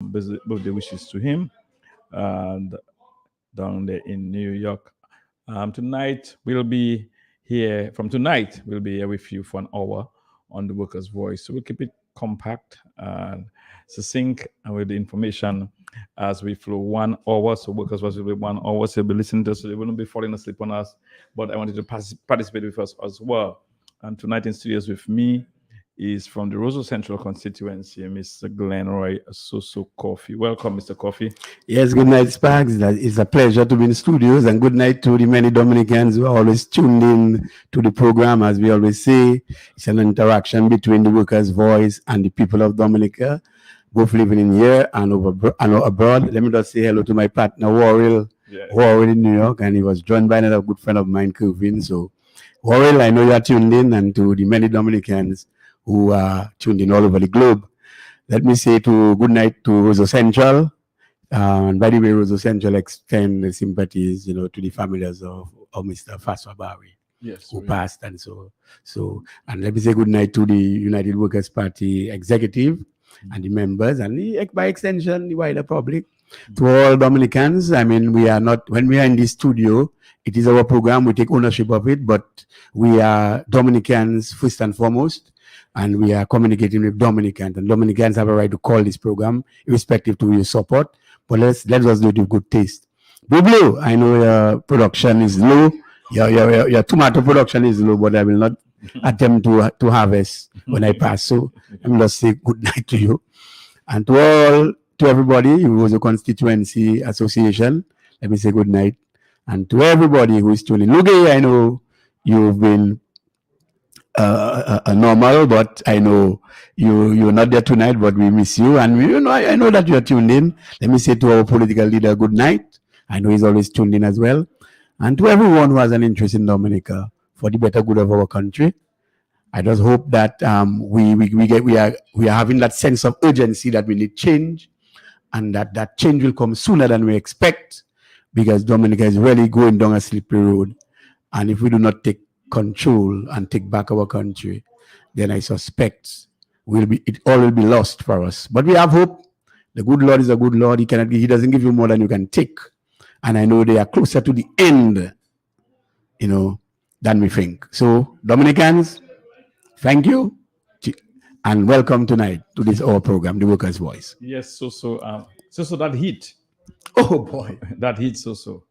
birthday wishes to him, and down there in New York. Tonight we'll be here. From tonight we'll be here with you for an hour on the Workers' Voice. So we'll keep it compact and succinct and with the information as we flow 1 hour. So Workers' Voice will be 1 hour. So you'll be listening to us. So they wouldn't be falling asleep on us. But I wanted to participate with us as well. And tonight in studios with me is from the Roseau Central constituency, Mr. Glenroy Soso Coffee. Welcome, Mr. Coffee. Yes, good night, Sparks. It's a pleasure to be in studios, and good night to the many Dominicans who are always tuned in to the program. As we always say, it's an interaction between the Workers' Voice and the people of Dominica, both living in here and abroad. Let me just say hello to my partner, Warrell in New York, and he was joined by another good friend of mine, Kevin. So, Warrell, I know you are tuned in, and to the many Dominicans who are tuned in all over the globe. Let me say good night to Roseau Central. And by the way, Roseau Central extend the sympathies, to the families of Mr. Faswa Barry, who passed. And and let me say good night to the United Workers' Party executive and the members, and by extension, the wider public. To all Dominicans, when we are in this studio, it is our program, we take ownership of it, but we are Dominicans first and foremost. And we are communicating with Dominicans, and Dominicans have a right to call this program, irrespective to your support. But let us do it with good taste. Blue, I know your production is low. Your tomato production is low, but I will not attempt to harvest when I pass. So I will just say good night to you, and to everybody who was a constituency association. Let me say good night, and to everybody who is tuning in. Luge, I know you've been normal, but I know you're not there tonight, but we miss you, and I know that you're tuned in. Let me say to our political leader, good night. I know he's always tuned in as well, and to everyone who has an interest in Dominica for the better good of our country. I just hope that we are having that sense of urgency that we need change, and that change will come sooner than we expect, because Dominica is really going down a slippery road, and if we do not take control and take back our country, then I suspect it all will be lost for us. But we have hope. The good Lord is a good Lord. He doesn't give you more than you can take. And I know they are closer to the end, than we think. So, Dominicans, thank you and welcome tonight to this our program, The Workers' Voice. Yes, so that heat. Oh boy, that heat so.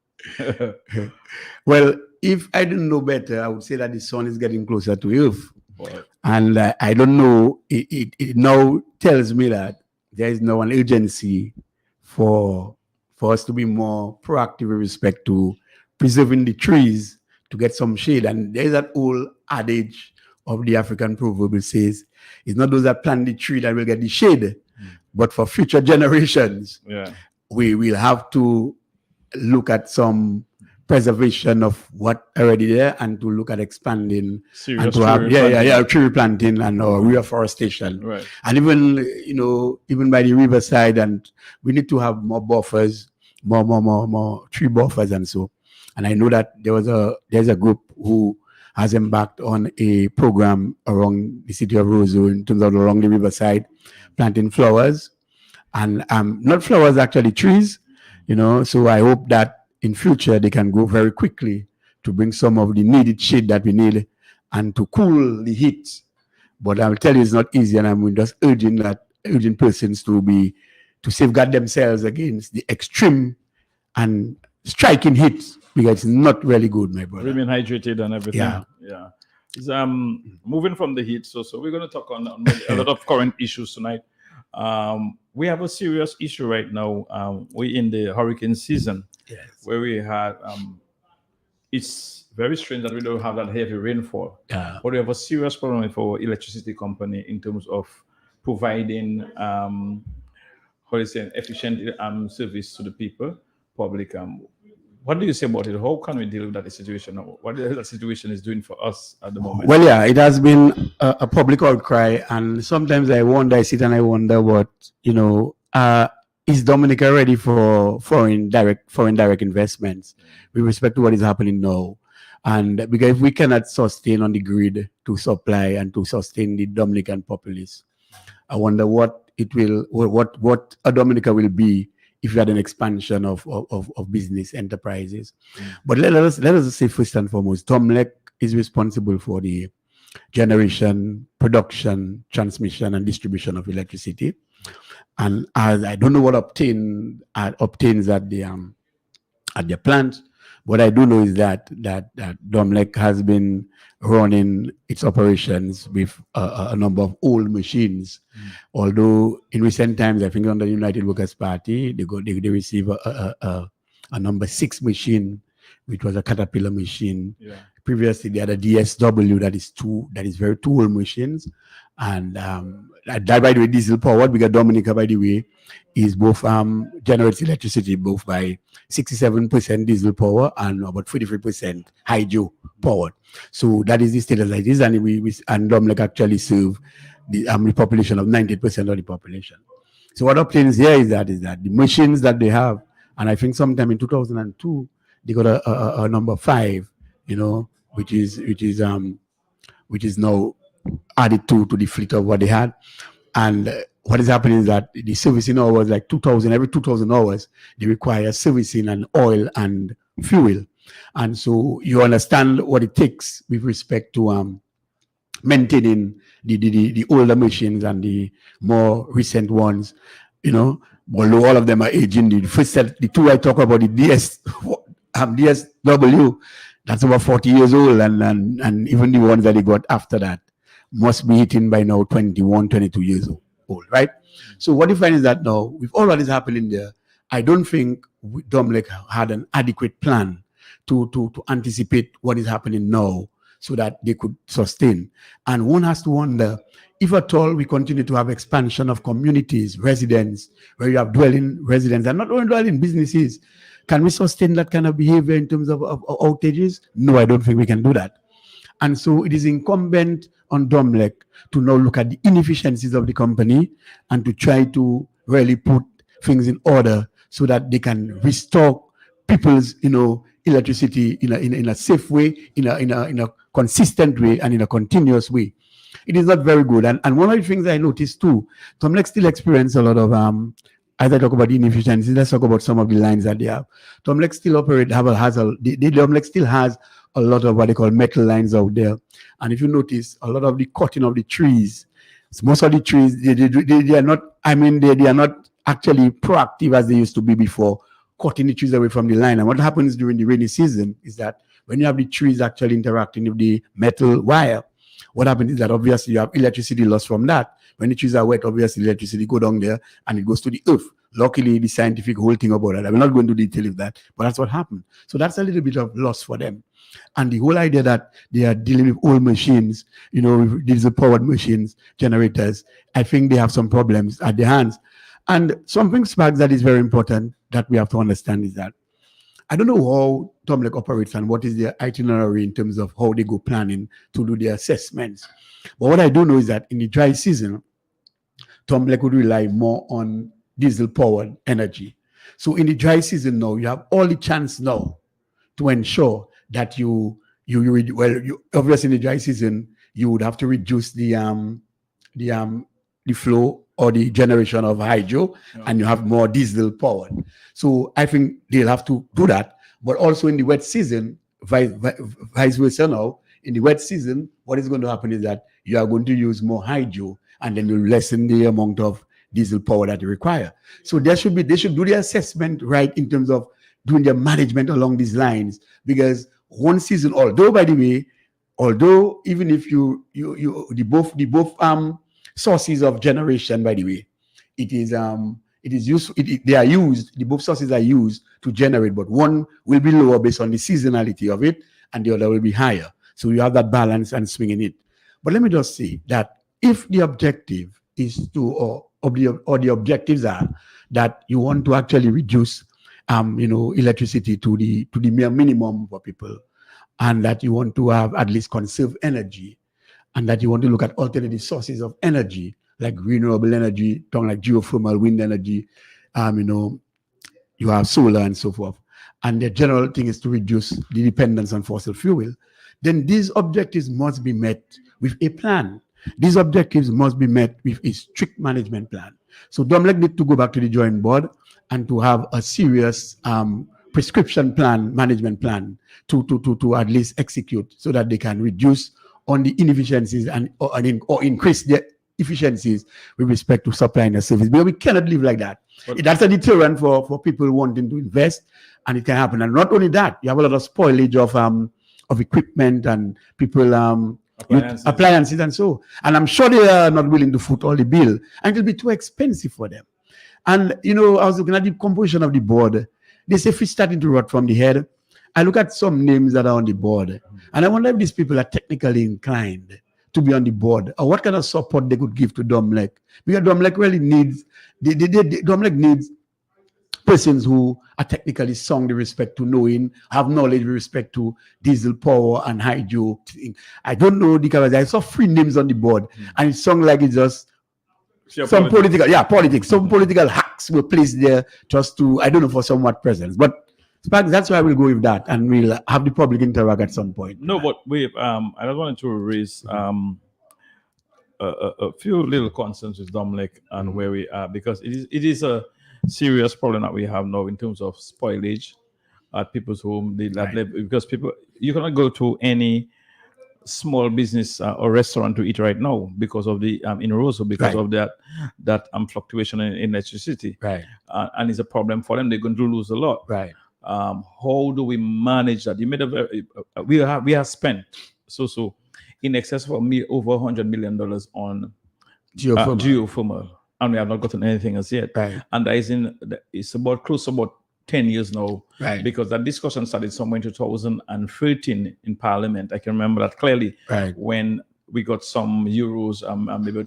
Well, if I didn't know better, I would say that the sun is getting closer to Earth. Boy. And I don't know, it now tells me that there is now an urgency for us to be more proactive with respect to preserving the trees to get some shade. And there's that old adage of the African proverb that says, it's not those that plant the tree that will get the shade, but for future generations, we will have to look at some preservation of what already there, and to look at expanding and to have tree planting and reforestation, right. And even by the riverside, and we need to have more buffers, more tree buffers, and so. And I know that there's a group who has embarked on a program around the city of Roseau in terms of along the riverside, planting flowers, and not flowers, actually trees, So I hope that in future they can go very quickly to bring some of the needed shade that we need and to cool the heat. But I'll tell you, it's not easy, and I'm just urging persons to safeguard themselves against the extreme and striking heat, because it's not really good, my brother. Remain hydrated and everything. Yeah. It's, moving from the heat, so we're going to talk on a lot of current issues tonight. We have a serious issue right now. We're in the hurricane season, where we had. It's very strange that we don't have that heavy rainfall. Yeah. But we have a serious problem for our electricity company in terms of providing efficient service to the people, public. What do you say about it? How can we deal with that situation? What that situation is doing for us at the moment? Well, yeah, it has been a public outcry, and sometimes I sit and I wonder what, is Dominica ready for foreign direct investments with respect to what is happening now? And because if we cannot sustain on the grid to supply and to sustain the Dominican populace, I wonder what it will, what a Dominica will be if you had an expansion of business enterprises. But let us say first and foremost, Domlec is responsible for the generation, production, transmission, and distribution of electricity. And as I don't know what obtains at their plant. What I do know is that Domlec has been running its operations with a number of old machines. Although in recent times, I think under the United Workers Party, they receive a number 6 machine, which was a Caterpillar machine. Yeah. Previously, they had a DSW that is very two old machines. And that, by the way, diesel powered, because Dominica, by the way, is both generates electricity both by 67% diesel power and about 43% hydro powered. So that is the status like this, and and Domlec actually serve the population of 90% of the population. So what obtains here is that the machines that they have, and I think sometime in 2002 they got a number 5, which is now added to the fleet of what they had. And what is happening is that the servicing hours, like 2,000, every 2,000 hours, they require servicing and oil and fuel. And so you understand what it takes with respect to maintaining the older machines and the more recent ones, although all of them are aging. The first set, the two I talk about, the DSW, that's about 40 years old, and even the ones that they got after that must be hitting by now 21, 22 years old, right? So what you find is that now, with all that is happening there, I don't think Domlec had an adequate plan to anticipate what is happening now so that they could sustain. And one has to wonder, if at all we continue to have expansion of communities, residents, where you have dwelling residents, and not only dwelling businesses, can we sustain that kind of behavior in terms of outages? No, I don't think we can do that. And so it is incumbent on Domlec to now look at the inefficiencies of the company and to try to really put things in order so that they can restore people's electricity in a safe way, in a consistent way, and in a continuous way. It is not very good. And one of the things I noticed too, Domlec still experience a lot of as I talk about the inefficiencies, let's talk about some of the lines that they have. Domlec still Domlec still has a lot of what they call metal lines out there. And if you notice, a lot of the cutting of the trees, most of the trees, they are not, they are not actually proactive as they used to be before, cutting the trees away from the line. And what happens during the rainy season is that when you have the trees actually interacting with the metal wire, what happens is that obviously you have electricity loss from that. When the trees are wet, obviously electricity go down there and it goes to the earth. Luckily, the scientific whole thing about it, I'm not going to detail of that, but that's what happened. So that's a little bit of loss for them. And the whole idea that they are dealing with old machines, diesel-powered machines, generators, I think they have some problems at their hands. And something, Sparks, that is very important that we have to understand is that I don't know how Domlec operates and what is their itinerary in terms of how they go planning to do their assessments. But what I do know is that in the dry season, Domlec would rely more on diesel-powered energy. So in the dry season now, you have all the chance now to ensure that you obviously in the dry season, you would have to reduce the flow or the generation of hydro, and you have more diesel powered. So I think they'll have to do that. But also in the wet season, vice versa now, in the wet season, what is going to happen is that you are going to use more hydro, and then you lessen the amount of diesel power that you require. So they should do the assessment right in terms of doing their management along these lines, because one season, although even if the both sources of generation, by the way, it is used, the both sources are used to generate, but one will be lower based on the seasonality of it, and the other will be higher. So you have that balance and swinging it. But let me just say that if the objective is or the objectives are that you want to actually reduce electricity to the mere minimum for people, and that you want to have at least conserve energy, and that you want to look at alternative sources of energy like renewable energy, like geothermal, wind energy, you have solar and so forth. And the general thing is to reduce the dependence on fossil fuel. Then these objectives must be met with a plan. These objectives must be met with a strict management plan. So Domlek need to go back to the drawing board and to have a serious prescription plan, management plan to at least execute so that they can reduce on the inefficiencies or increase the efficiencies with respect to supplying the service. Because we cannot live like that. But That's a deterrent for people wanting to invest, and it can happen. And not only that, you have a lot of spoilage of equipment and people appliances and so. And I'm sure they are not willing to foot all the bill, and it'll be too expensive for them. And I was looking at the composition of the board. They say fish starting to rot from the head. I look at some names that are on the board, and I wonder if these people are technically inclined to be on the board, or what kind of support they could give to Domlek. Because Domlek really needs, Domlek needs persons who are technically sound with respect to knowing, have knowledge with respect to diesel power and hydro. I don't know the colors. I saw 3 names on the board, and it sounds like it's just some politics. Some political hacks were placed there just to, I don't know, for somewhat presence. But that's why we'll go with that, and we'll have the public interact at some point. No, but wait, I just wanted to raise a few little concerns with Domlek and where we are, because it is a serious problem that we have now in terms of spoilage at people's home. Because people, you cannot go to any small business or restaurant to eat right now because of the in Roseau, because of that fluctuation in electricity, and it's a problem for them. They're going to lose a lot. How do we manage that? You made we have spent so in excess of over $100 million on geothermal, and we have not gotten anything as yet. And that is it's about close to about 10 years now, because that discussion started somewhere in 2013 in Parliament. I can remember that clearly, when we got some euros, maybe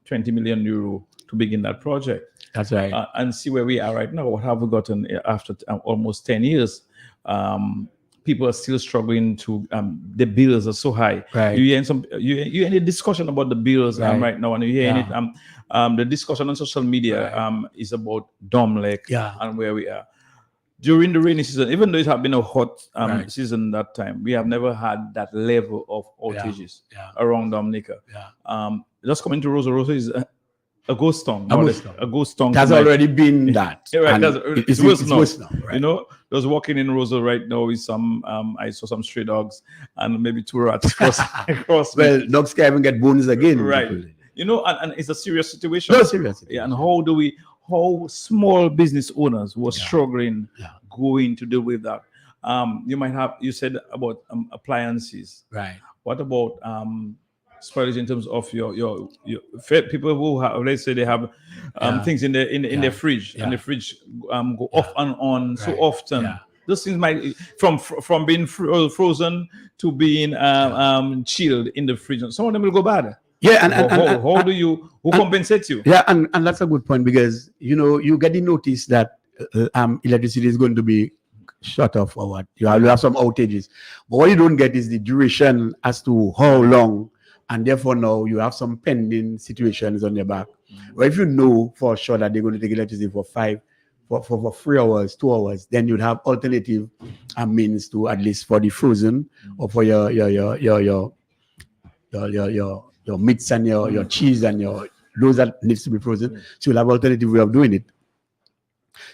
20 million euro to begin that project. That's right. And see where we are right now. What have we gotten after almost 10 years? People are still struggling to, the bills are so high. You hear any discussion about the bills right now, and you hear it. The discussion on social media is about Domlek and where we are. During the rainy season, even though it had been a hot season that time, we have never had that level of outages around Dominica. Just coming to Roseau. Roseau is a ghost town. A ghost town. That's already been that. It's worse now. Just walking in Roseau right now with some, I saw some stray dogs and maybe 2 rats across. Well, dogs can even get bones again. And it's a serious situation. No, serious. And how small business owners were struggling going to deal with that. You said about appliances. What about spoilage in terms of your people who have, let's say they have things in their fridge, and the fridge go off and on so often. Those things might from being frozen to being chilled in the fridge. Some of them will go bad. Who compensates you? And that's a good point, because you get the notice that electricity is going to be shut off or what. You have some outages, but what you don't get is the duration as to how long. And therefore, now you have some pending situations on your back. Well, if you know for sure that they're going to take electricity for 3 hours, 2 hours, then you'd have alternative means to, at least for the frozen or for your meats and your cheese and those that needs to be frozen. So you'll have alternative way of doing it.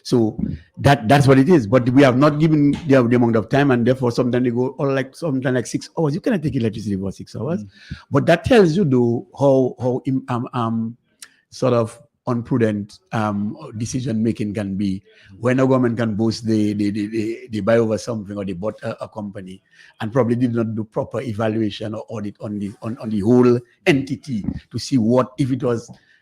So that's what it is. But we have not given the amount of time, and therefore sometimes they go sometimes like 6 hours. You cannot take electricity for 6 hours. But that tells you though how sort of unprudent decision making can be when a government can boast they buy over something, or they bought a company and probably did not do proper evaluation or audit on the whole entity to see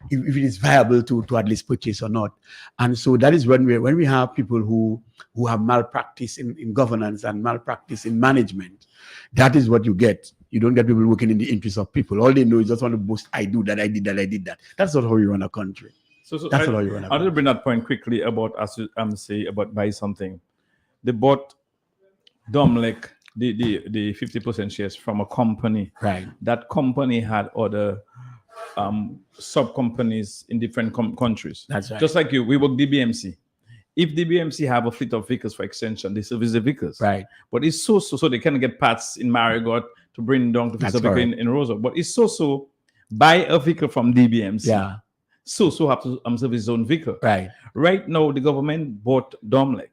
if it is viable to at least purchase or not. And so that is when we have people who have malpractice in governance and malpractice in management. That is what you get. You don't get people working in the interest of people. All they know is just want to boast, I do that, I did that, I did that. That's not how you run a country. That's not how you run a country. I want to bring that point quickly about say about buy something. They bought Domlek, the 50% shares from a company. That company had other sub companies in different countries. That's right. Just like we work DBMC. If DBMC have a fleet of vehicles for extension, they service the vehicles. But it's so they can get parts in Marigot to bring down to fix a vehicle in Roseau. But it's so buy a vehicle from DBMC. so have to service his own vehicle. Right. Right now, the government bought Domlec.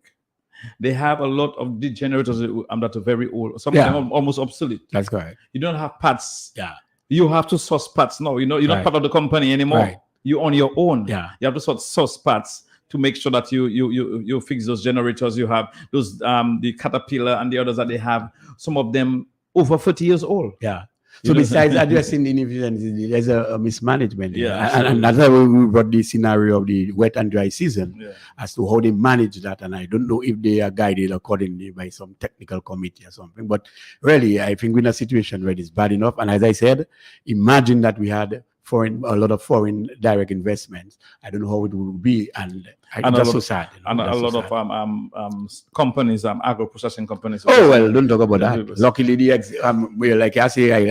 They have a lot of the generators that are very old. Some of them are almost obsolete. That's correct. You don't have parts. Yeah. You have to source parts now. You're not Right. part of the company anymore. Right. You're on your own. Yeah. You have to source parts to make sure that you fix those generators. You have those the Caterpillar and the others that they have. Some of them over 40 years old. Yeah. So besides addressing the inefficiency, there's a mismanagement. Yeah, and that's why we brought the scenario of the wet and dry season Yeah. as to how they manage that. And I don't know if they are guided accordingly by some technical committee or something. But really, I think we're in a situation where it's bad enough. And as I said, imagine that we had a lot of foreign direct investments. I don't know how it would be, and that's so sad. And a lot of companies, agro processing companies. Oh well, don't talk about that. Luckily, the exit. Well, like I say,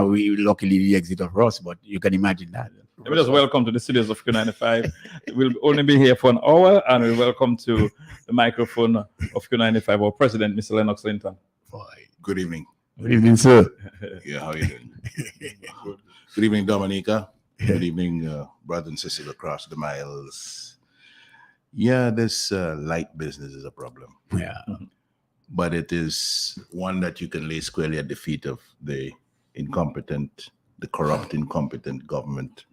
we luckily the exit of Ross, but you can imagine that. Let me just welcome to the studios of Q95. We'll only be here for an hour, and we welcome to the microphone of Q95 our president, Mr. Lennox Linton. Good evening. Good evening, sir. Yeah, how you doing? Good evening, Dominica. Good evening, brothers and sisters across the miles. Yeah, this light business is a problem. Yeah. But it is one that you can lay squarely at the feet of the corrupt, incompetent government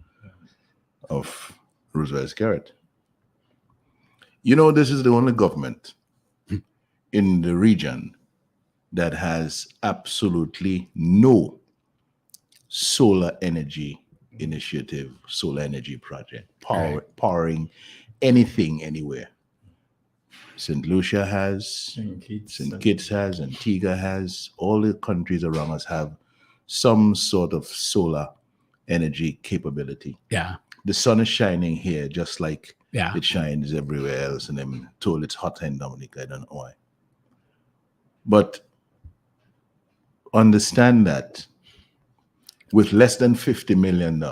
of Roosevelt Garrett. You know, this is the only government in the region that has absolutely no solar energy initiative, solar energy project, powering anything anywhere. St. Lucia has, St. Kitts has, Antigua has, all the countries around us have some sort of solar energy capability. Yeah. The sun is shining here just like Yeah. it shines everywhere else, and I'm told it's hot in Dominica. I don't know why. But understand that with less than $50 million,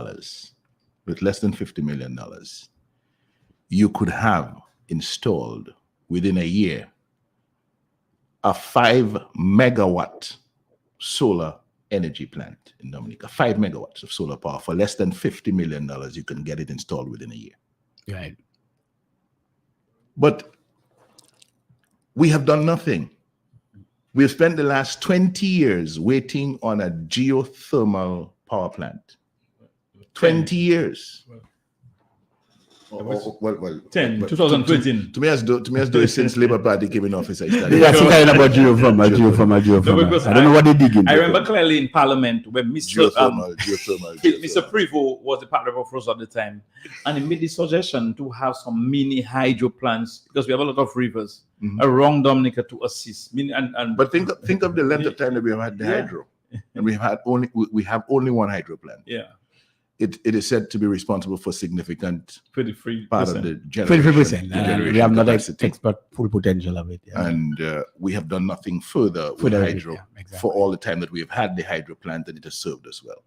you could have installed within a year a 5 megawatt solar energy plant in Dominica. 5 megawatts of solar power for less than $50 million. You can get it installed within a year. Right. But we have done nothing. We have spent the last 20 years waiting on a geothermal power plant. 20 years. Well, 2013. To me, as though since Labour Party came in office, I started. That's kind about geothermal. I don't know what they dig into. I remember clearly in Parliament when Geothermal. Mr. Prevost was the partner of Rosa at the time, and he made the suggestion to have some mini hydro plants because we have a lot of rivers around Dominica to assist. But think of the length of time that we have had the hydro, and we have only one hydro plant. Yeah. It is said to be responsible for significant 23%. part of the generation. 23%. We have not expert full potential of it. Yeah. And we have done nothing further with hydro for all the time that we have had the hydro plant, and it has served us well.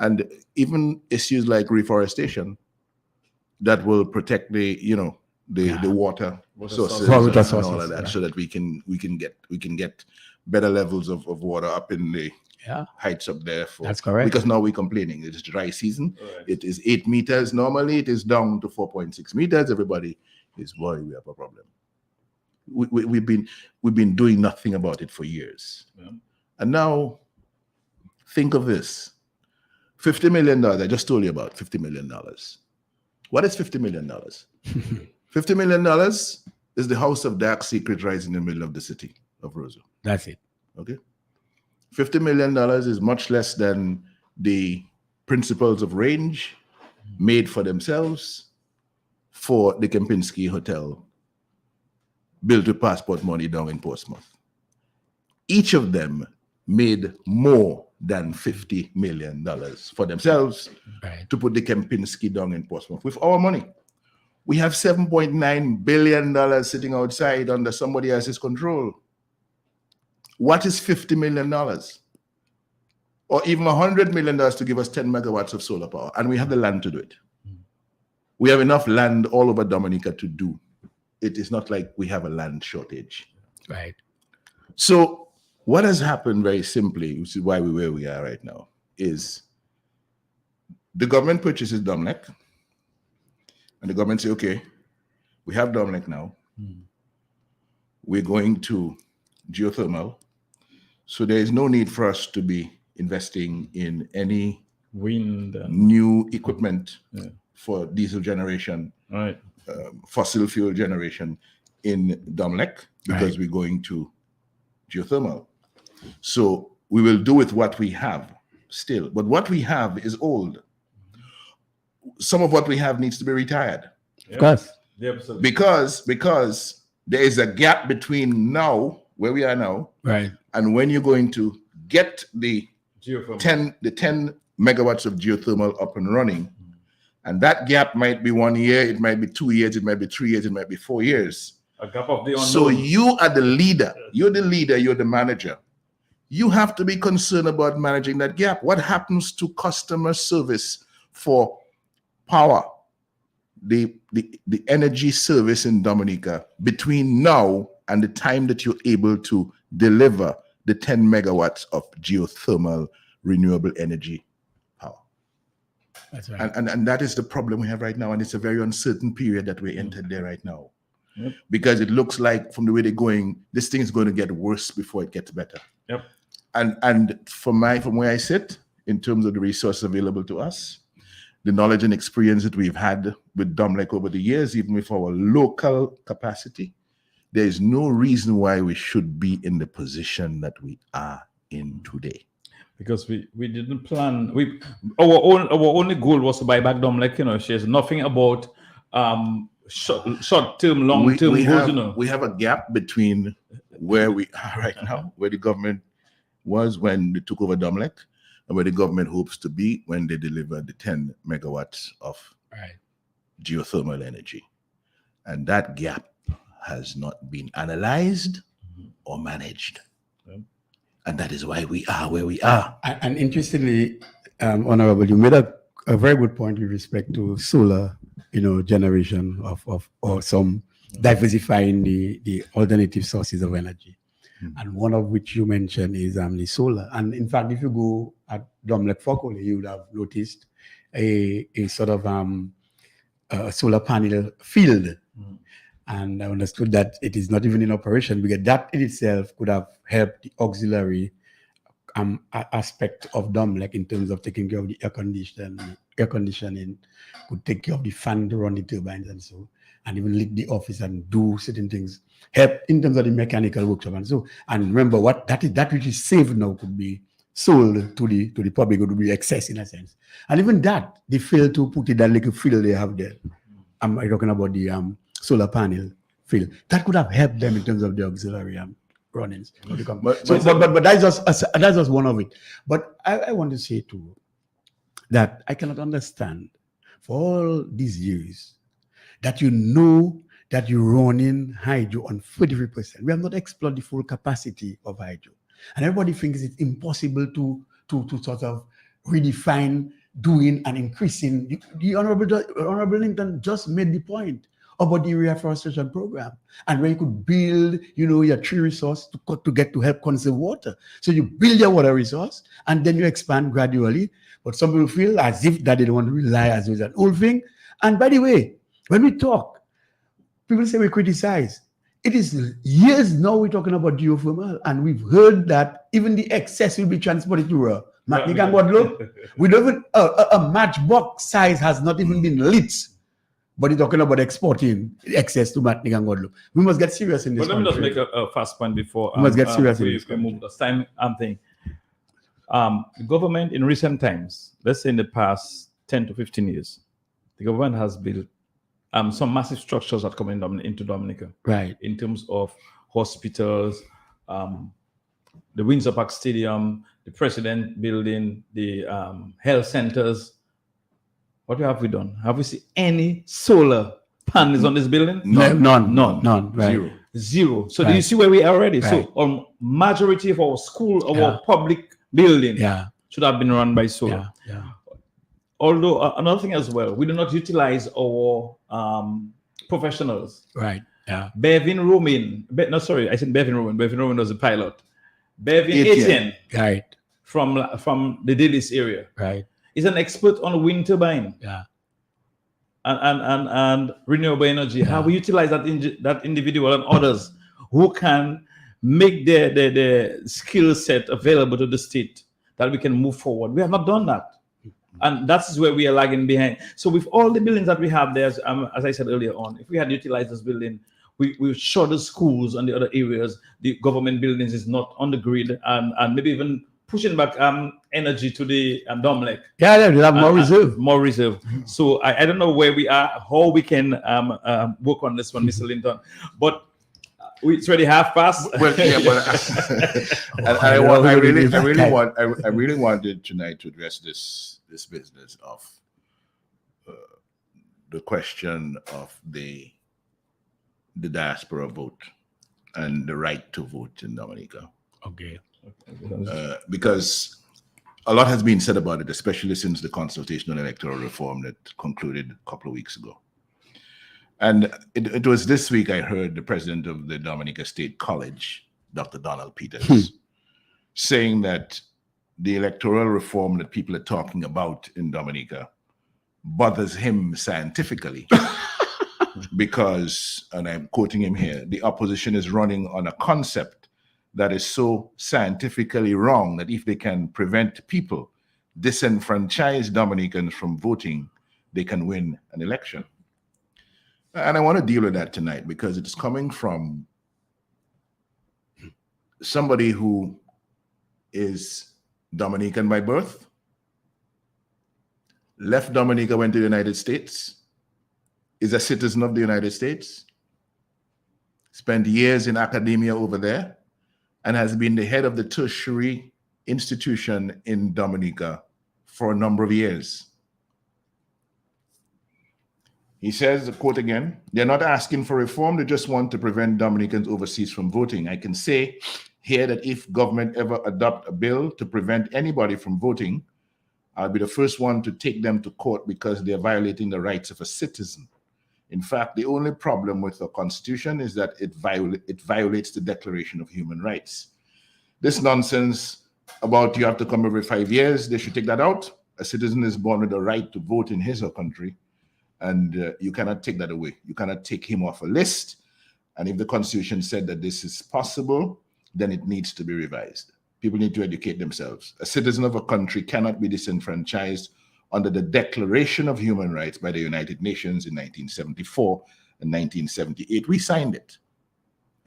And even issues like reforestation that will protect the water sources and all of that, so that we can get better levels of water up in the heights up there. That's correct. Because now we're complaining. It is dry season. Right. It is 8 meters. Normally it is down to 4.6 meters. Everybody is, boy, we have a problem. We've been doing nothing about it for years. Yeah. And now think of this. $50 million. I just told you about $50 million. What is $50 million? $50 million is the house of dark secret rising in the middle of the city of Roseau. That's it. Okay. $50 million is much less than the principals of range made for themselves for the Kempinski Hotel built with passport money down in Portsmouth. Each of them made more than $50 million for themselves to put the Kempinski down in Portsmouth with our money. We have $7.9 billion sitting outside under somebody else's control. What is $50 million? Or even $100 million to give us 10 megawatts of solar power. And we have the land to do it. We have enough land all over Dominica to do. It is not like we have a land shortage. Right. So what has happened very simply, which is why we're where we are right now, is the government purchases Domlec. and the government say, okay, we have Dominic now. We're going to geothermal. So there is no need for us to be investing in any Wind and new equipment for diesel generation, right. fossil fuel generation in Domlek, because we're going to geothermal. So we will do with what we have still. But what we have is old. Some of what we have needs to be retired. Of course. Because there is a gap between now, where we are now, Right. and when you're going to get the Geothermal. 10 megawatts of geothermal up and running. And that gap might be 1 year, it might be 2 years, it might be 3 years, it might be 4 years. A gap of the unknown. So you are the leader, you're the manager. You have to be concerned about managing that gap. What happens to customer service for power, the energy service in Dominica between now and the time that you're able to deliver the 10 megawatts of geothermal renewable energy power? That's right. And that is the problem we have right now. And it's a very uncertain period that we're entered there right now. Because it looks like, from the way they're going, this thing is going to get worse before it gets better. Yep. And from where I sit, in terms of the resources available to us, the knowledge and experience that we've had with Domlek over the years, even with our local capacity, there is no reason why we should be in the position that we are in today. Because we didn't plan. Our only goal was to buy back Domlek. She has nothing about short term, long term goals. We have a gap between where we are right now, where the government was when they took over Domlek, and where the government hopes to be when they deliver the 10 megawatts of geothermal energy. And that gap has not been analyzed or managed. And that is why we are where we are. And interestingly, Honorable, you made a very good point with respect to solar, generation or some diversifying the alternative sources of energy. And one of which you mentioned is the solar. And in fact, if you go at Domlek Fokole, you would have noticed a sort of a solar panel field. And I understood that it is not even in operation, because that in itself could have helped the auxiliary aspect of Domlek in terms of taking care of the air conditioning, could take care of the fan to run the turbines and so, and even lit the office and do certain things, help in terms of the mechanical workshop and so. And remember, that which is saved now could be sold to the public, it would be excess in a sense. And even that, they failed to put it that little field they have there. I'm talking about the solar panel field. That could have helped them in terms of the auxiliary runnings. But that's just one of it. But I want to say too that I cannot understand, for all these years, that that you're running hydro on 33%. We have not explored the full capacity of hydro. And everybody thinks it's impossible to sort of redefine doing and increasing. The Honorable Linton just made the point about the reforestation program, and where you could build, your tree resource to get to help conserve water. So you build your water resource, and then you expand gradually. But some people feel as if that they don't want to rely as with an old thing. And by the way, when we talk, people say we criticize. It is years now we're talking about geothermal, and we've heard that even the excess will be transported to Martinique and Guadeloupe. We don't even a matchbox size has not even been lit. But you're talking about exporting excess to Martinique and Guadeloupe. We must get serious in this. But let me just make a fast point before we must get serious in this. We move this time. The government in recent times, let's say in the past 10 to 15 years, the government has built some massive structures that come into Dominica. Right. In terms of hospitals, the Windsor Park Stadium, the President Building, the health centers. What have we done? Have we seen any solar panels on this building? None. Right. Zero. So do you see where we are already? Right. So majority of our school, our public building should have been run by solar. Yeah. Although another thing as well, we do not utilize our professionals. Right. Yeah. Bevin Roman. I said Bevin Roman. Bevin Roman was a pilot. Bevin Etienne. Right. From the Dalis area. Right. He's an expert on wind turbine. Yeah. and renewable energy, how we utilize that individual and others who can make their skill set available to the state, that we can move forward. We have not done that. And that's where we are lagging behind. So with all the buildings that we have there, as I said earlier on, if we had utilized this building, we show the schools and the other areas, the government buildings is not on the grid, and maybe even pushing back energy to the Domlec. Yeah, we'll have more reserve. More reserve. So I don't know where we are, how we can work on this one, Mr. Linton. But it's already half past. Well, yeah, but I really wanted tonight to address this business of the question of the diaspora vote and the right to vote in Dominica. Okay. Because a lot has been said about it, especially since the consultation on electoral reform that concluded a couple of weeks ago. And it was this week I heard the president of the Dominica State College, Dr. Donald Peters, saying that the electoral reform that people are talking about in Dominica bothers him scientifically. Because, and I'm quoting him here, the opposition is running on a concept that is so scientifically wrong that if they can prevent people, disenfranchised Dominicans from voting, they can win an election. And I want to deal with that tonight because it's coming from somebody who is Dominican by birth, left Dominica, went to the United States, is a citizen of the United States, spent years in academia over there, and has been the head of the tertiary institution in Dominica for a number of years. He says, the quote again, they're not asking for reform, they just want to prevent Dominicans overseas from voting. I can say here that if government ever adopt a bill to prevent anybody from voting, I'll be the first one to take them to court because they're violating the rights of a citizen. In fact, the only problem with the Constitution is that it violates the Declaration of Human Rights. This nonsense about you have to come every 5 years, they should take that out. A citizen is born with a right to vote in his or her country, and you cannot take that away. You cannot take him off a list. And if the Constitution said that this is possible, then it needs to be revised. People need to educate themselves. A citizen of a country cannot be disenfranchised under the Declaration of Human Rights by the United Nations in 1974 and 1978. We signed it.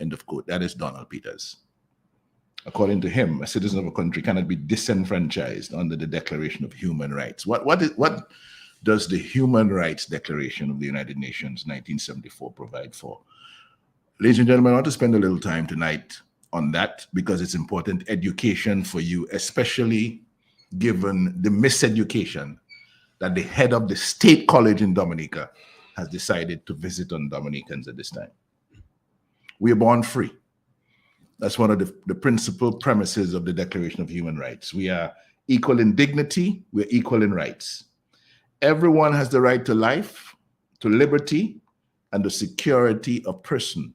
End of quote. That is Donald Peters. According to him, a citizen of a country cannot be disenfranchised under the Declaration of Human Rights. What does the Human Rights Declaration of the United Nations 1974 provide for? Ladies and gentlemen, I want to spend a little time tonight on that because it's important education for you, especially given the miseducation that the head of the state college in Dominica has decided to visit on Dominicans at this time. We are born free. That's one of the principal premises of the Declaration of Human Rights. We are equal in dignity, we're equal in rights. Everyone has the right to life, to liberty, and the security of person.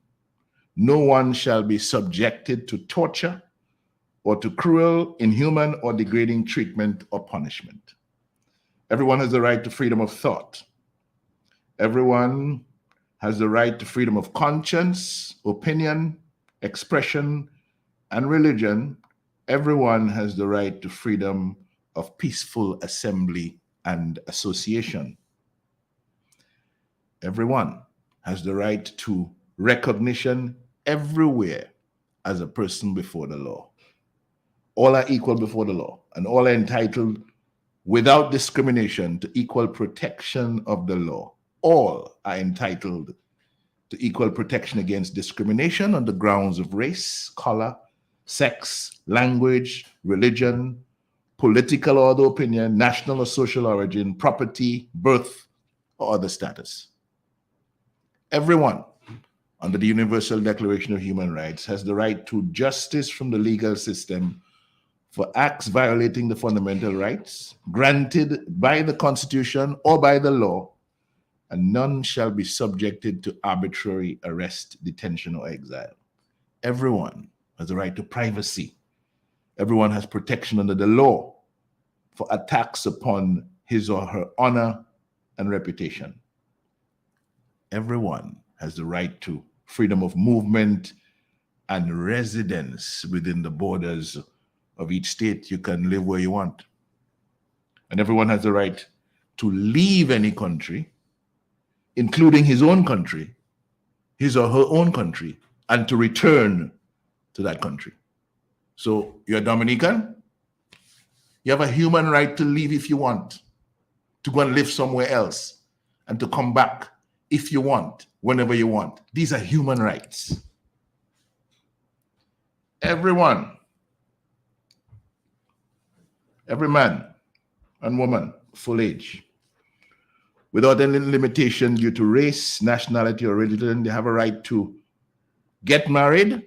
No one shall be subjected to torture or to cruel, inhuman, or degrading treatment or punishment. Everyone has the right to freedom of thought. Everyone has the right to freedom of conscience, opinion, expression, and religion. Everyone has the right to freedom of peaceful assembly and association. Everyone has the right to recognition everywhere as a person before the law. All are equal before the law, and all are entitled without discrimination to equal protection of the law. All are entitled to equal protection against discrimination on the grounds of race, color, sex, language, religion, political or other opinion, national or social origin, property, birth, or other status. Everyone under the Universal Declaration of Human Rights has the right to justice from the legal system for acts violating the fundamental rights granted by the Constitution or by the law, and none shall be subjected to arbitrary arrest, detention, or exile. Everyone has the right to privacy. Everyone has protection under the law for attacks upon his or her honor and reputation. everyone has the right to freedom of movement and residence within the borders of each state. You can live where you want. And everyone has the right to leave any country, including his own country, his or her own country, and to return to that country. So you're Dominican, you have a human right to leave if you want, to go and live somewhere else, and to come back if you want, whenever you want. These are human rights. Everyone, every man and woman, full age, without any limitation due to race, nationality, or religion, they have a right to get married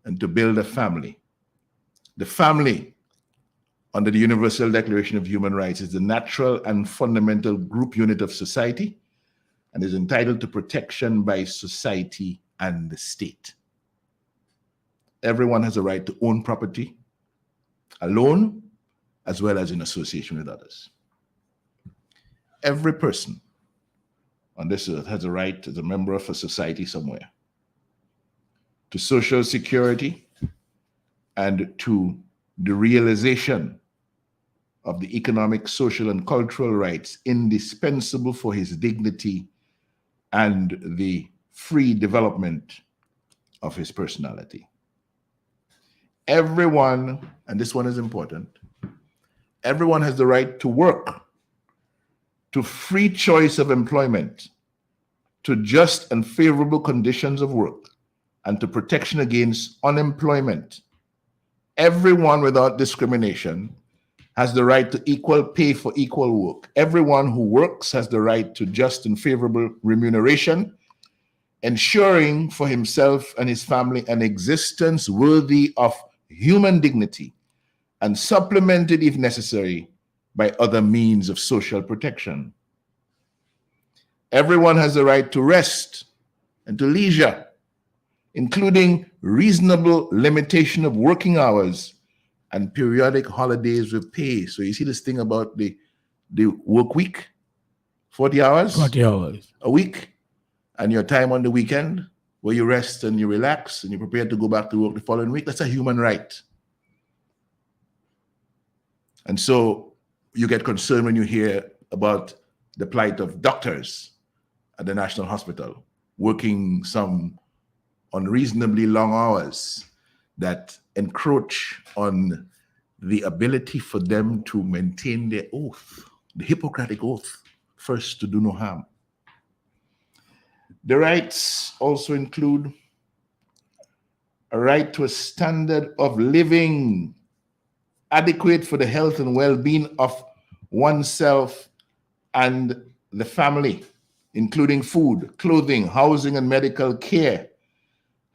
and to build a family. The family, under the Universal Declaration of Human Rights, is the natural and fundamental group unit of society and is entitled to protection by society and the state. Everyone has a right to own property, alone, as well as in association with others. Every person on this earth has a right as a member of a society somewhere to social security and to the realization of the economic, social, and cultural rights indispensable for his dignity and the free development of his personality. Everyone, and this one is important, everyone has the right to work, to free choice of employment, to just and favorable conditions of work, and to protection against unemployment. Everyone without discrimination has the right to equal pay for equal work. Everyone who works has the right to just and favorable remuneration, ensuring for himself and his family an existence worthy of human dignity and supplemented, if necessary, by other means of social protection. Everyone has the right to rest and to leisure, including reasonable limitation of working hours and periodic holidays with pay. So you see this thing about the work week, 40 hours? 40 hours. A week, and your time on the weekend where you rest and you relax and you're prepared to go back to work the following week. That's a human right. And so you get concerned when you hear about the plight of doctors at the National Hospital working some unreasonably long hours that encroach on the ability for them to maintain their oath, the Hippocratic oath, first to do no harm. The rights also include a right to a standard of living adequate for the health and well-being of oneself and the family, including food, clothing, housing, and medical care,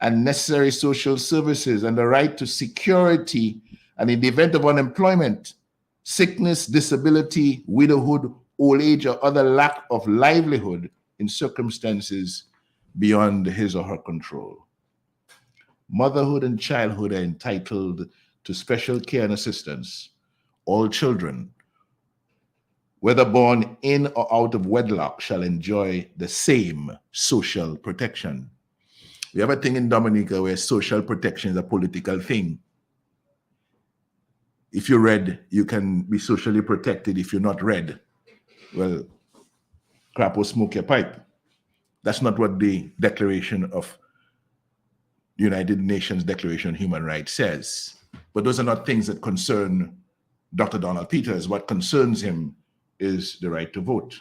and necessary social services, and the right to security and in the event of unemployment, sickness, disability, widowhood, old age, or other lack of livelihood in circumstances beyond his or her control. Motherhood and childhood are entitled to special care and assistance. All children, whether born in or out of wedlock, shall enjoy the same social protection. We have a thing in Dominica where social protection is a political thing. If you're red, you can be socially protected. If you're not red, well, crap or smoke your pipe. That's not what the Declaration of the United Nations Declaration on Human Rights says. But those are not things that concern Dr. Donald Peters. What concerns him is the right to vote.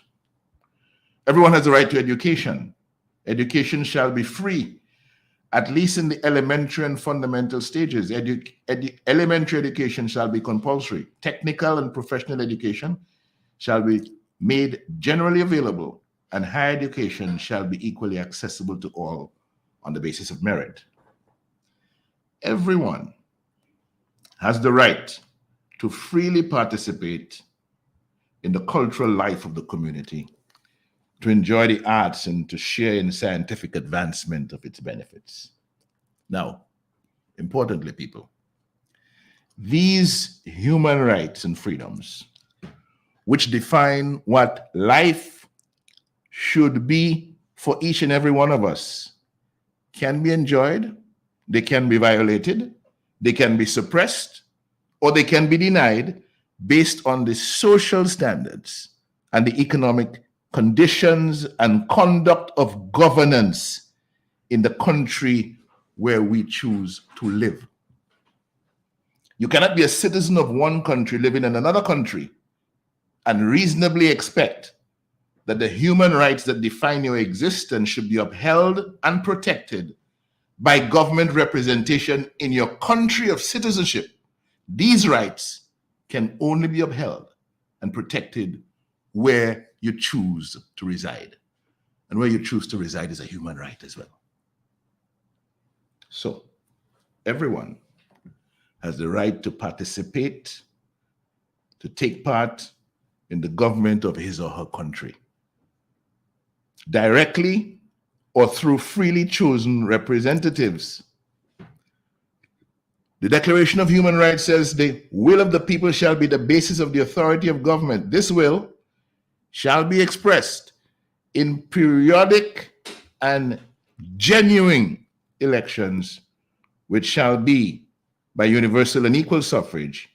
Everyone has the right to education. Education shall be free, at least in the elementary and fundamental stages. Elementary education shall be compulsory. Technical and professional education shall be made generally available, and higher education shall be equally accessible to all on the basis of merit. Everyone has the right to freely participate in the cultural life of the community, to enjoy the arts, and to share in scientific advancement of its benefits. Now, importantly, people, these human rights and freedoms, which define what life should be for each and every one of us can be enjoyed, they can be violated, they can be suppressed, or they can be denied based on the social standards and the economic conditions and conduct of governance in the country where we choose to live. You cannot be a citizen of one country living in another country and reasonably expect that the human rights that define your existence should be upheld and protected by government representation in your country of citizenship. These rights can only be upheld and protected where you choose to reside. And where you choose to reside is a human right as well. So, everyone has the right to participate, to take part in the government of his or her country, directly or through freely chosen representatives. The Declaration of Human Rights says the will of the people shall be the basis of the authority of government. This will shall be expressed in periodic and genuine elections, which shall be by universal and equal suffrage,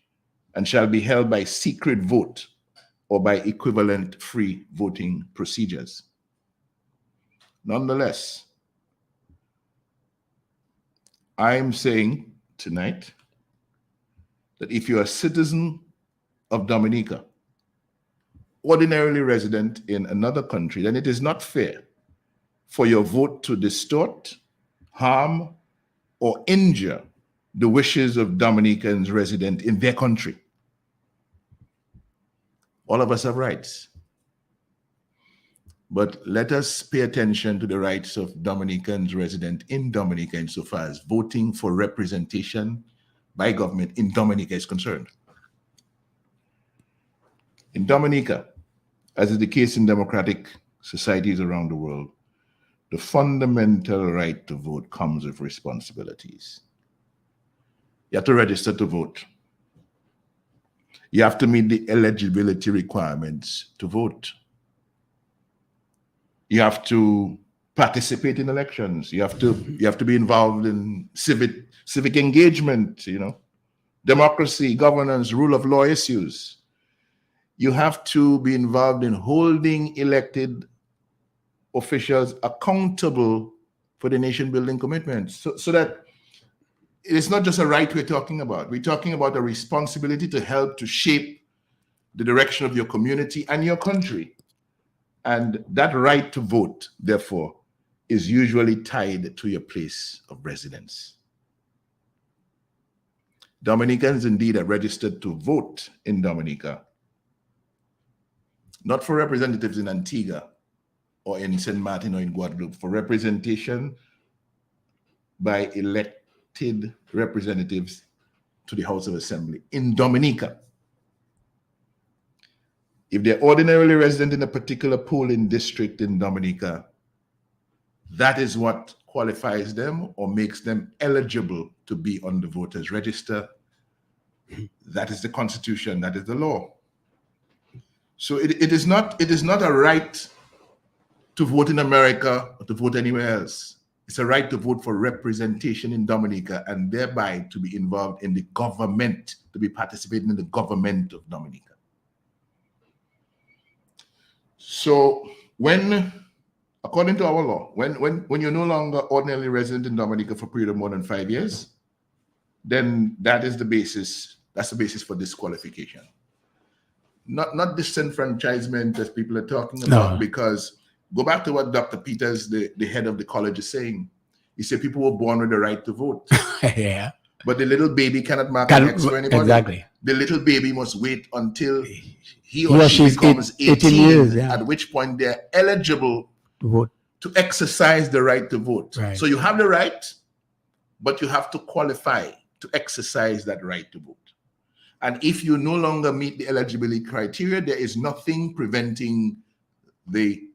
and shall be held by secret vote or by equivalent free voting procedures. Nonetheless, I'm saying tonight that if you're a citizen of Dominica, ordinarily resident in another country, then it is not fair for your vote to distort, harm, or injure the wishes of Dominicans resident in their country. All of us have rights. But let us pay attention to the rights of Dominicans resident in Dominica insofar as voting for representation by government in Dominica is concerned. In Dominica, as is the case in democratic societies around the world, the fundamental right to vote comes with responsibilities. You have to register to vote. You have to meet the eligibility requirements to vote. You have to participate in elections. You have to be involved in civic engagement, democracy, governance, rule of law issues. You have to be involved in holding elected officials accountable for the nation building commitments. So that it's not just a right we're talking about. We're talking about a responsibility to help to shape the direction of your community and your country. And that right to vote, therefore, is usually tied to your place of residence. Dominicans indeed are registered to vote in Dominica, not for representatives in Antigua or in St. Martin or in Guadeloupe, for representation by elected representatives to the House of Assembly in Dominica. If they're ordinarily resident in a particular polling district in Dominica, that is what qualifies them or makes them eligible to be on the voters register. That is the Constitution, that is the law. So it is not a right to vote in America or to vote anywhere else. It's a right to vote for representation in Dominica and thereby to be involved in the government, to be participating in the government of Dominica. So according to our law, when you're no longer ordinarily resident in Dominica for a period of more than 5 years, then that's the basis for disqualification. Not disenfranchisement as people are talking about, because go back to what Dr. Peters, the head of the college, is saying. He said people were born with the right to vote. Yeah. But the little baby cannot mark an X for anybody. Exactly. The little baby must wait until he or she becomes 18 years, yeah. At which point they're eligible To vote. to exercise the right to vote. Right. So you have the right, but you have to qualify to exercise that right to vote. And if you no longer meet the eligibility criteria, there is nothing preventing the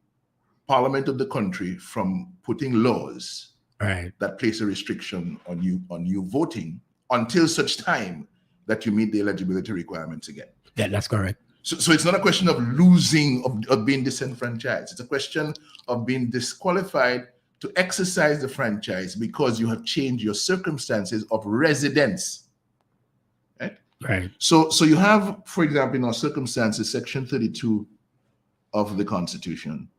parliament of the country from putting laws that place a restriction on you voting until such time that you meet the eligibility requirements again. Yeah, that's correct. So it's not a question of losing, of being disenfranchised. It's a question of being disqualified to exercise the franchise because you have changed your circumstances of residence. Right? Right. So you have, for example, in our circumstances, Section 32 of the Constitution,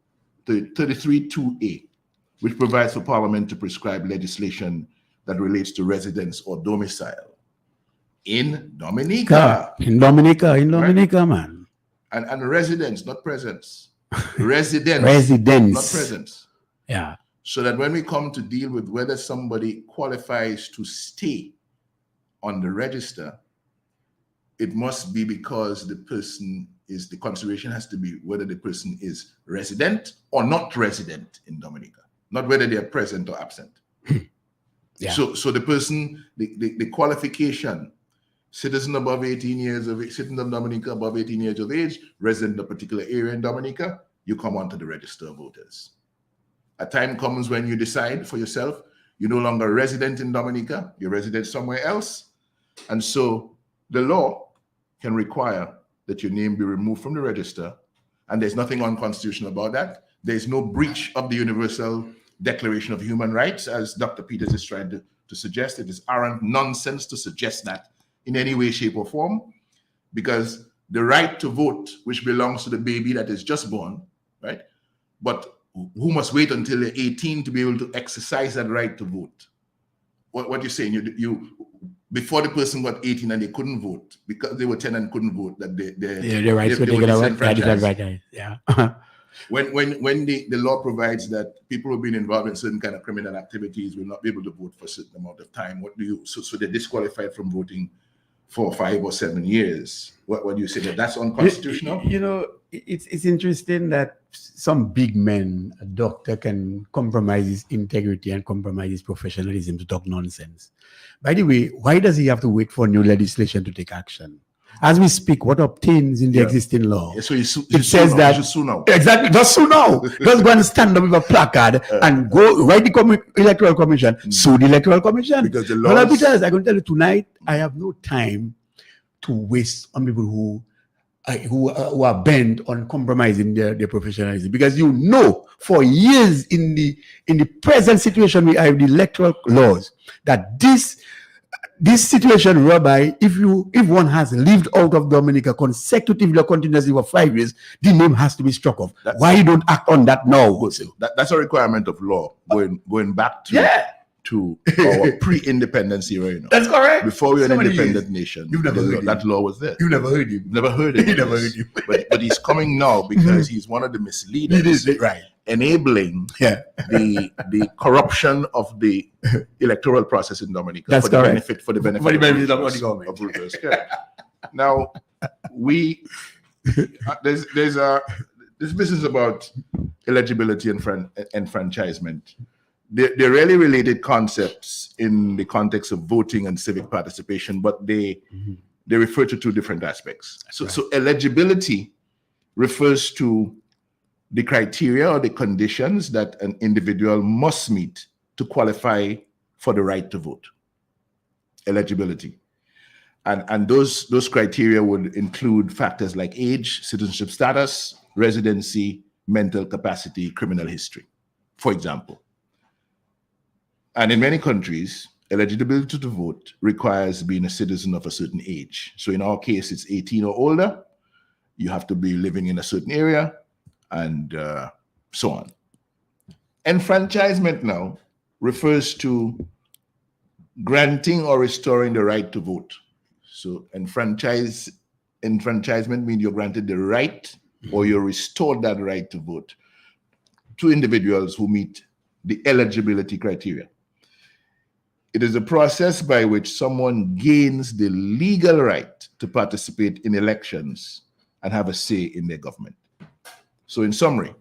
33(2)(a), which provides for Parliament to prescribe legislation that relates to residence or domicile in Dominica. In Dominica, Right? man. And residence, not presence. Residence, Residence. not presence. Yeah. So that when we come to deal with whether somebody qualifies to stay on the register, it must be because the person is, the consideration has to be whether the person is resident or not resident in Dominica, not whether they are present or absent. Yeah. So the person, the qualification, citizen above 18 years of age, citizen of Dominica above 18 years of age, resident in a particular area in Dominica, you come onto the register of voters. A time comes when you decide for yourself, you're no longer resident in Dominica, you're resident somewhere else. And so the law can require that your name be removed from the register. And there's nothing unconstitutional about that. There's no breach of the Universal Declaration of Human Rights, as Dr. Peters is trying to suggest. It is arrant nonsense to suggest that in any way, shape, or form, because the right to vote, which belongs to the baby that is just born, right? But who must wait until they're 18 to be able to exercise that right to vote? What you're saying, you before the person got 18 and they couldn't vote because they were 10 and couldn't vote, that their rights were taken away. Yeah. When the law provides that people who have been involved in certain kind of criminal activities will not be able to vote for a certain amount of time, so they're disqualified from voting for 5 or 7 years. What do you say, that's unconstitutional? It's interesting that some big men, a doctor, can compromise his integrity and compromise his professionalism to talk nonsense. By the way, why does he have to wait for new legislation to take action? As we speak, what obtains in the existing law? Yeah, so it says that now. Exactly, just sue now. Just go and stand up with a placard and go write the electoral commission, sue the electoral commission. Because the laws, Peters, I'm going to tell you tonight, I have no time to waste on people who are bent on compromising their professionalism, because for years in the present situation we have the electoral laws that this situation whereby if one has lived out of Dominica consecutively or continuously for 5 years, the name has to be struck off. Why you don't act on that now? That's a requirement of law going back to our pre-independence era. That's correct. Before we were an independent nation, that law was there. You never heard him. Never heard him. Never heard him. But he's coming now because he's one of the misleaders, right? Enabling the corruption of the electoral process in Dominica. That's for correct. the benefit of the government. Of voters. Now, there's this business about eligibility and enfranchisement. They're really related concepts in the context of voting and civic participation, but they refer to two different aspects. So eligibility refers to the criteria or the conditions that an individual must meet to qualify for the right to vote. Eligibility. And those criteria would include factors like age, citizenship status, residency, mental capacity, criminal history, for example. And in many countries, eligibility to vote requires being a citizen of a certain age. So in our case, it's 18 or older. You have to be living in a certain area and so on. Enfranchisement now refers to granting or restoring the right to vote. So enfranchisement means you're granted the right or you're restored that right to vote to individuals who meet the eligibility criteria. It is a process by which someone gains the legal right to participate in elections and have a say in their government. So in summary,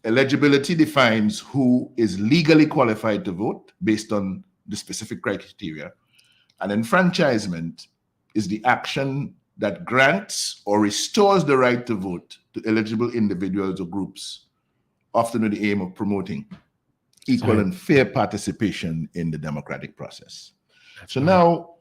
eligibility defines who is legally qualified to vote based on the specific criteria. And enfranchisement is the action that grants or restores the right to vote to eligible individuals or groups, often with the aim of promoting equal and fair participation in the democratic process. So now,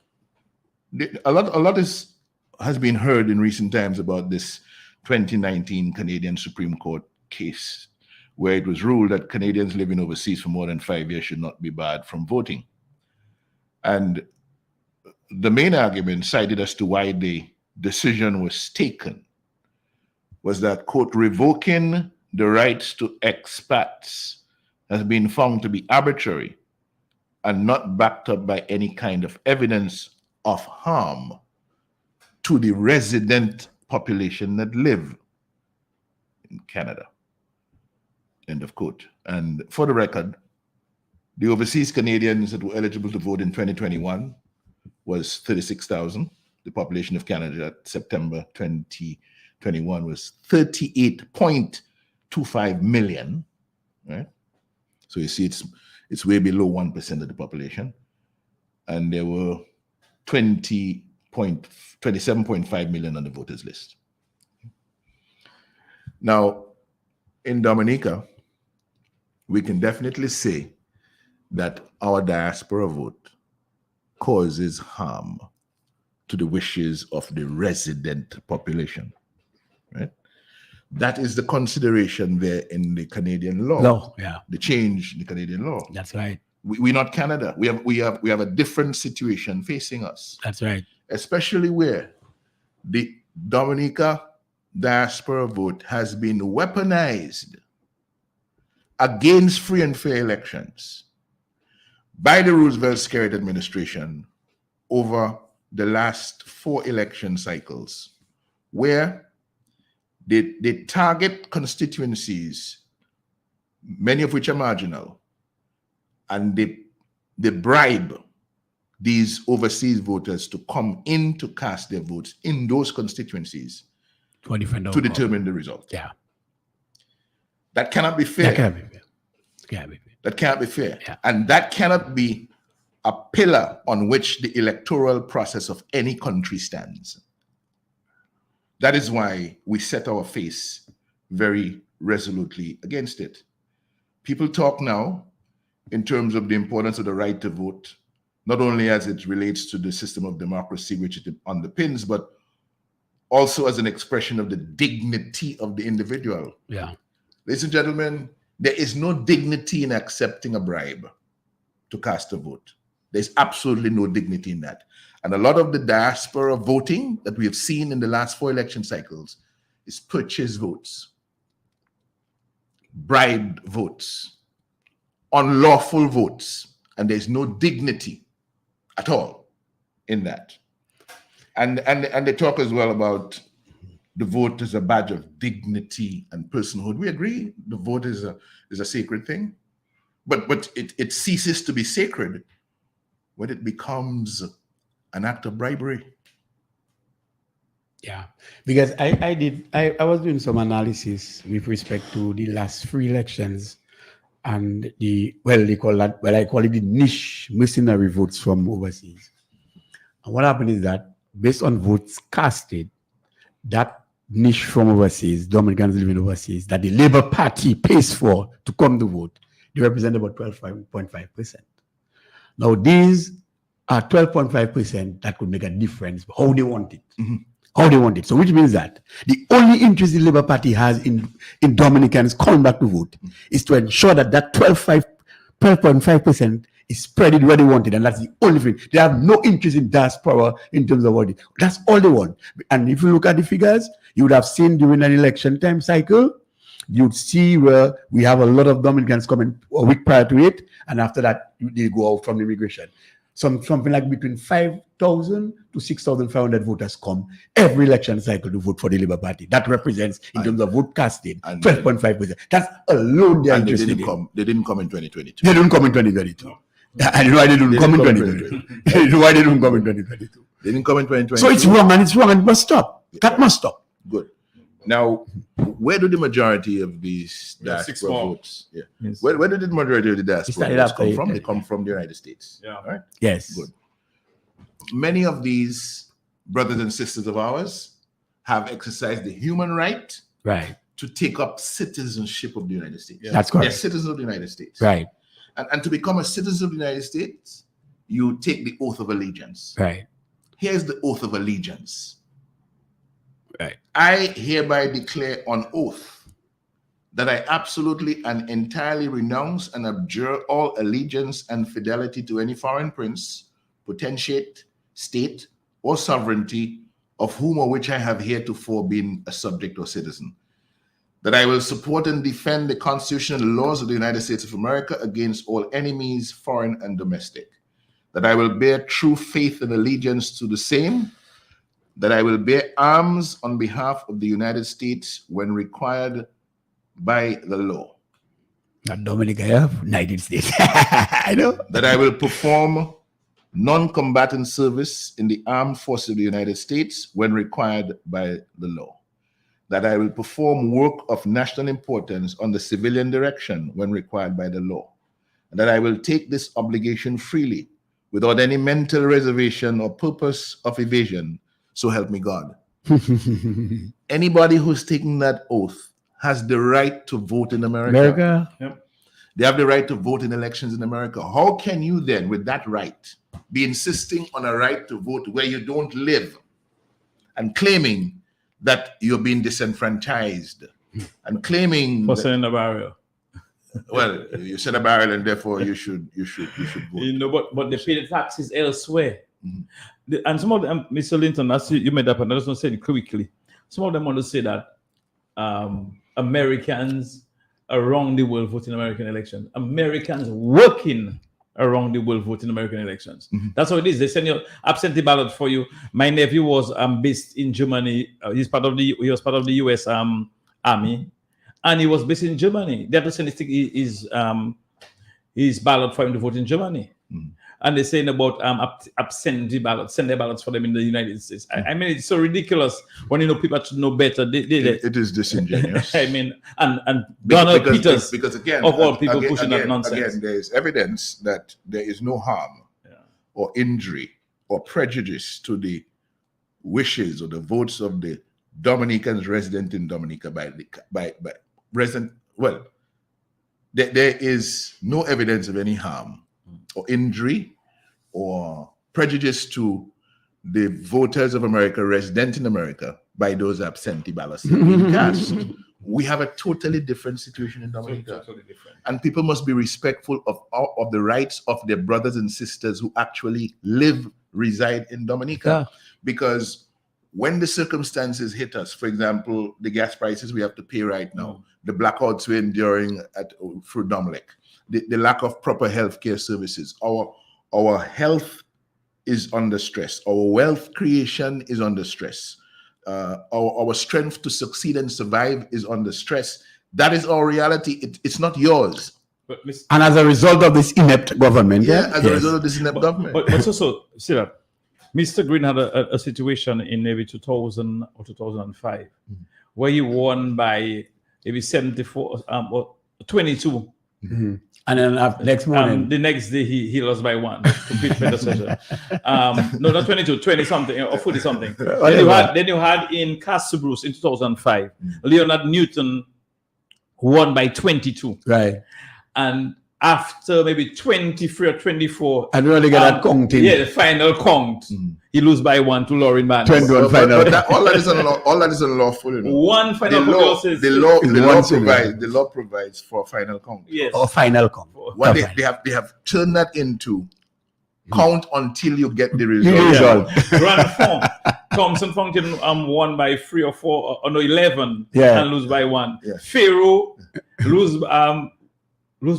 a lot is has been heard in recent times about this 2019 Canadian Supreme Court case, where it was ruled that Canadians living overseas for more than 5 years should not be barred from voting. And the main argument cited as to why the decision was taken was that, quote, revoking the rights to expats has been found to be arbitrary and not backed up by any kind of evidence of harm to the resident population that live in Canada. End of quote. And for the record, the overseas Canadians that were eligible to vote in 2021 was 36,000. The population of Canada at September 2021 was 38.25 million, right? So you see it's way below 1% of the population. And there were 27.5 million on the voters list. Now, in Dominica, we can definitely say that our diaspora vote causes harm to the wishes of the resident population, right? That is the consideration there in the Canadian law. Yeah. The change in the Canadian law. That's right. We're not Canada. We have a different situation facing us. That's right. Especially where the Dominica diaspora vote has been weaponized against free and fair elections by the Roosevelt-Skerritt administration over the last 4 election cycles, where they target constituencies, many of which are marginal, and they bribe these overseas voters to come in to cast their votes in those constituencies to determine the result. Yeah. That cannot be fair. That cannot be fair. That cannot be fair. Yeah. And that cannot be a pillar on which the electoral process of any country stands. That is why we set our face very resolutely against it. People talk now in terms of the importance of the right to vote, not only as it relates to the system of democracy which it underpins, but also as an expression of the dignity of the individual. Yeah. Ladies and gentlemen, there is no dignity in accepting a bribe to cast a vote. There's absolutely no dignity in that. And a lot of the diaspora voting that we have seen in the last 4 election cycles is purchase votes, bribed votes, unlawful votes, and there's no dignity at all in that. And they talk as well about the vote as a badge of dignity and personhood. We agree the vote is a sacred thing, but it ceases to be sacred when it becomes an act of bribery. Yeah, because I was doing some analysis with respect to the last 3 elections and I call it the niche mercenary votes from overseas. And what happened is that based on votes casted, that niche from overseas, Dominicans living overseas, that the Labour Party pays for to come to vote, they represent about 12.5%. Now, these are 12.5% that could make a difference, how they want it. Mm-hmm. How they want it. So which means that the only interest the Labour Party has in Dominicans coming back to vote is to ensure that 12.5% is spread where they want it. And that's the only thing. They have no interest in diaspora in terms of what it. That's all they want. And if you look at the figures, you would have seen during an election time cycle, you'd see where we have a lot of Dominicans coming a week prior to it. And after that, they go out from immigration. Something like between 5,000 to 6,500 voters come every election cycle to vote for the Labour Party. That represents, in terms of vote casting, 12.5%. That's alone their interest. They didn't come in 2022. They didn't come in 2022. I don't know why they didn't come in 2022. I don't know why they didn't come in 2022. They didn't come in 2022. So it's wrong and it must stop. That must stop. Good. Now, where do the majority of these diaspora votes? Yeah. Yes. Where did the majority of the diaspora votes come from? They come from the United States. Yeah. Right? Yes. Good. Many of these brothers and sisters of ours have exercised the human right to take up citizenship of the United States. Yeah. That's correct. They're citizens of the United States. Right. And to become a citizen of the United States, you take the oath of allegiance. Right. Here's the oath of allegiance Right. I hereby declare on oath that I absolutely and entirely renounce and abjure all allegiance and fidelity to any foreign prince, potentiate, state, or sovereignty of whom or which I have heretofore been a subject or citizen. That I will support and defend the Constitution and laws of the United States of America against all enemies, foreign and domestic. That I will bear true faith and allegiance to the same. That I will bear arms on behalf of the United States when required by the law. Not Dominica, yeah? United States. I know. That I will perform non-combatant service in the armed forces of the United States when required by the law. That I will perform work of national importance under civilian direction when required by the law. And that I will take this obligation freely without any mental reservation or purpose of evasion. So help me God. Anybody who's taking that oath has the right to vote in America. Yep. They have the right to vote in elections in America. How can you then, with that right, be insisting on a right to vote where you don't live and claiming that you're being disenfranchised and claiming For that, sending a barrier. well, you said a barrel and therefore you should vote. You know, but they pay the taxes elsewhere. And some of them, Mr. Linton, as you made up, and I just want to say it quickly. Some of them want to say that Americans around the world vote in American elections. Americans working around the world vote in American elections. That's how it is. They send you absentee ballot for you. My nephew was based in Germany. He was part of the U.S. Army, and he was based in Germany. They have to send his ballot for him to vote in Germany. And they're saying about absentee ballots, send their ballots for them in the United States. I mean, it's so ridiculous when you know people should know better. It is disingenuous. I mean, and Donald Peters, because again, of all people pushing that nonsense. Again, there is evidence that there is no harm or injury or prejudice to the wishes or the votes of the Dominicans resident in Dominica by resident. Well, there is no evidence of any harm or injury or prejudice to the voters of America resident in America by those absentee ballots being cast. We have a totally different situation in Dominica. Totally different. And people must be respectful of the rights of their brothers and sisters who actually reside in Dominica. Because when the circumstances hit us, for example, the gas prices we have to pay right now, the blackouts we're enduring through Domlec, the lack of proper healthcare services, our health is under stress, our wealth creation is under stress, our strength to succeed and survive is under stress. That is our reality. It's not yours. But And as a result of this inept government. As a result of this inept government. But also, see that Mr. Green had a situation in maybe 2000 or 2005 where he won by maybe 74 or 22. And then next morning, the next day he lost by 1 to Pete Peterson. No, not 22, 20 something or 40 something. Then you had in Castle Bruce in 2005, Leonard Newton won by 22. right? And after maybe 23 or 24, And we only get that counting. yeah, the final count, he lose by 1 to Lauren Barnes. 21 final. But all that is unlawful. You know. One final count. The law provides for final count. Yes. Or final count. What they have turned that into count until you get the result. Result. Grand Funk. Thompson Fountain won by 3 or 4 or no 11 Yeah. and lose by 1. Yeah. Pharaoh lose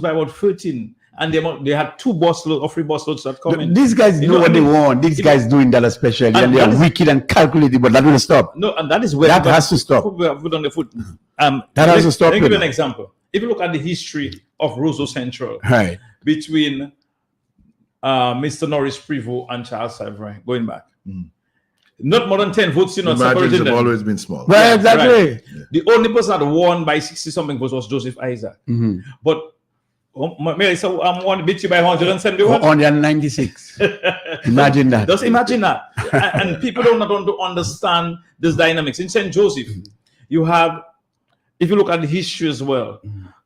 by about 13. And they had 2 busloads or 3 busloads that come in. These guys know what they want. These guys doing that especially, and they are wicked and calculated, but that will stop. No, and that is where That has to stop. Put on the foot. That has to stop. Let me give you an example. If you look at the history of Roseau Central Right. between Mr. Norris Prevost and Charles Savoy, going back, not more than 10 votes, The not margins separated have them. always been small. Right, exactly. Right. The only person that won by 60 something votes was Joseph Isaac. But so I'm one beat you by 171. 196. Imagine that. Just imagine that. And people don't want to understand this dynamics. In St. Joseph, you have, if you look at the history as well,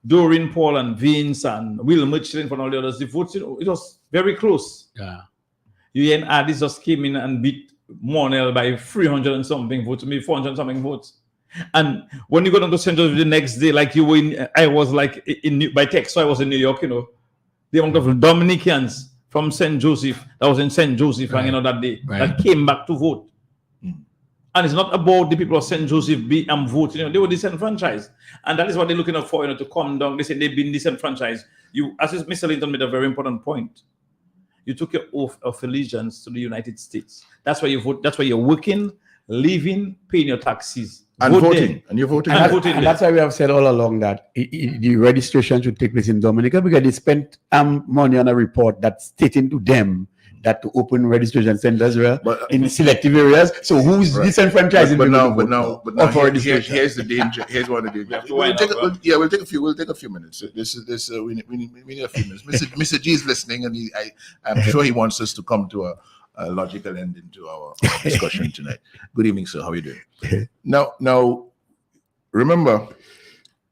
Doreen Paul and Vince and Will Mitchell and all the others, the votes, it was very close. Yeah. You and Addis just came in and beat Monel by 300 and something votes, maybe 400 and something votes. And when you go down to St. Joseph the next day, like you were in, I was like by text, so I was in New York, the amount of Dominicans from St. Joseph that was in St. Joseph and that day that came back to vote. And it's not about the people of St. Joseph voting, they were disenfranchised. And that is what they're looking out for, to come down. They say they've been disenfranchised. As Mr. Linton made a very important point, you took your oath of allegiance to the United States. That's why you vote. That's why you're working, living, paying your taxes. And voting. And you're voting. And that's why we have said all along that the registration should take place in Dominica, because they spent money on a report that's stating to them that to open registration centers in selective areas. So who's disenfranchising? But now, here's the danger. Here's one of the dangers. We'll take a few minutes. We need a few minutes. Mr. G is listening, and I'm sure he wants us to come to a logical ending to our discussion tonight. Good evening, sir. How are you doing? Now, remember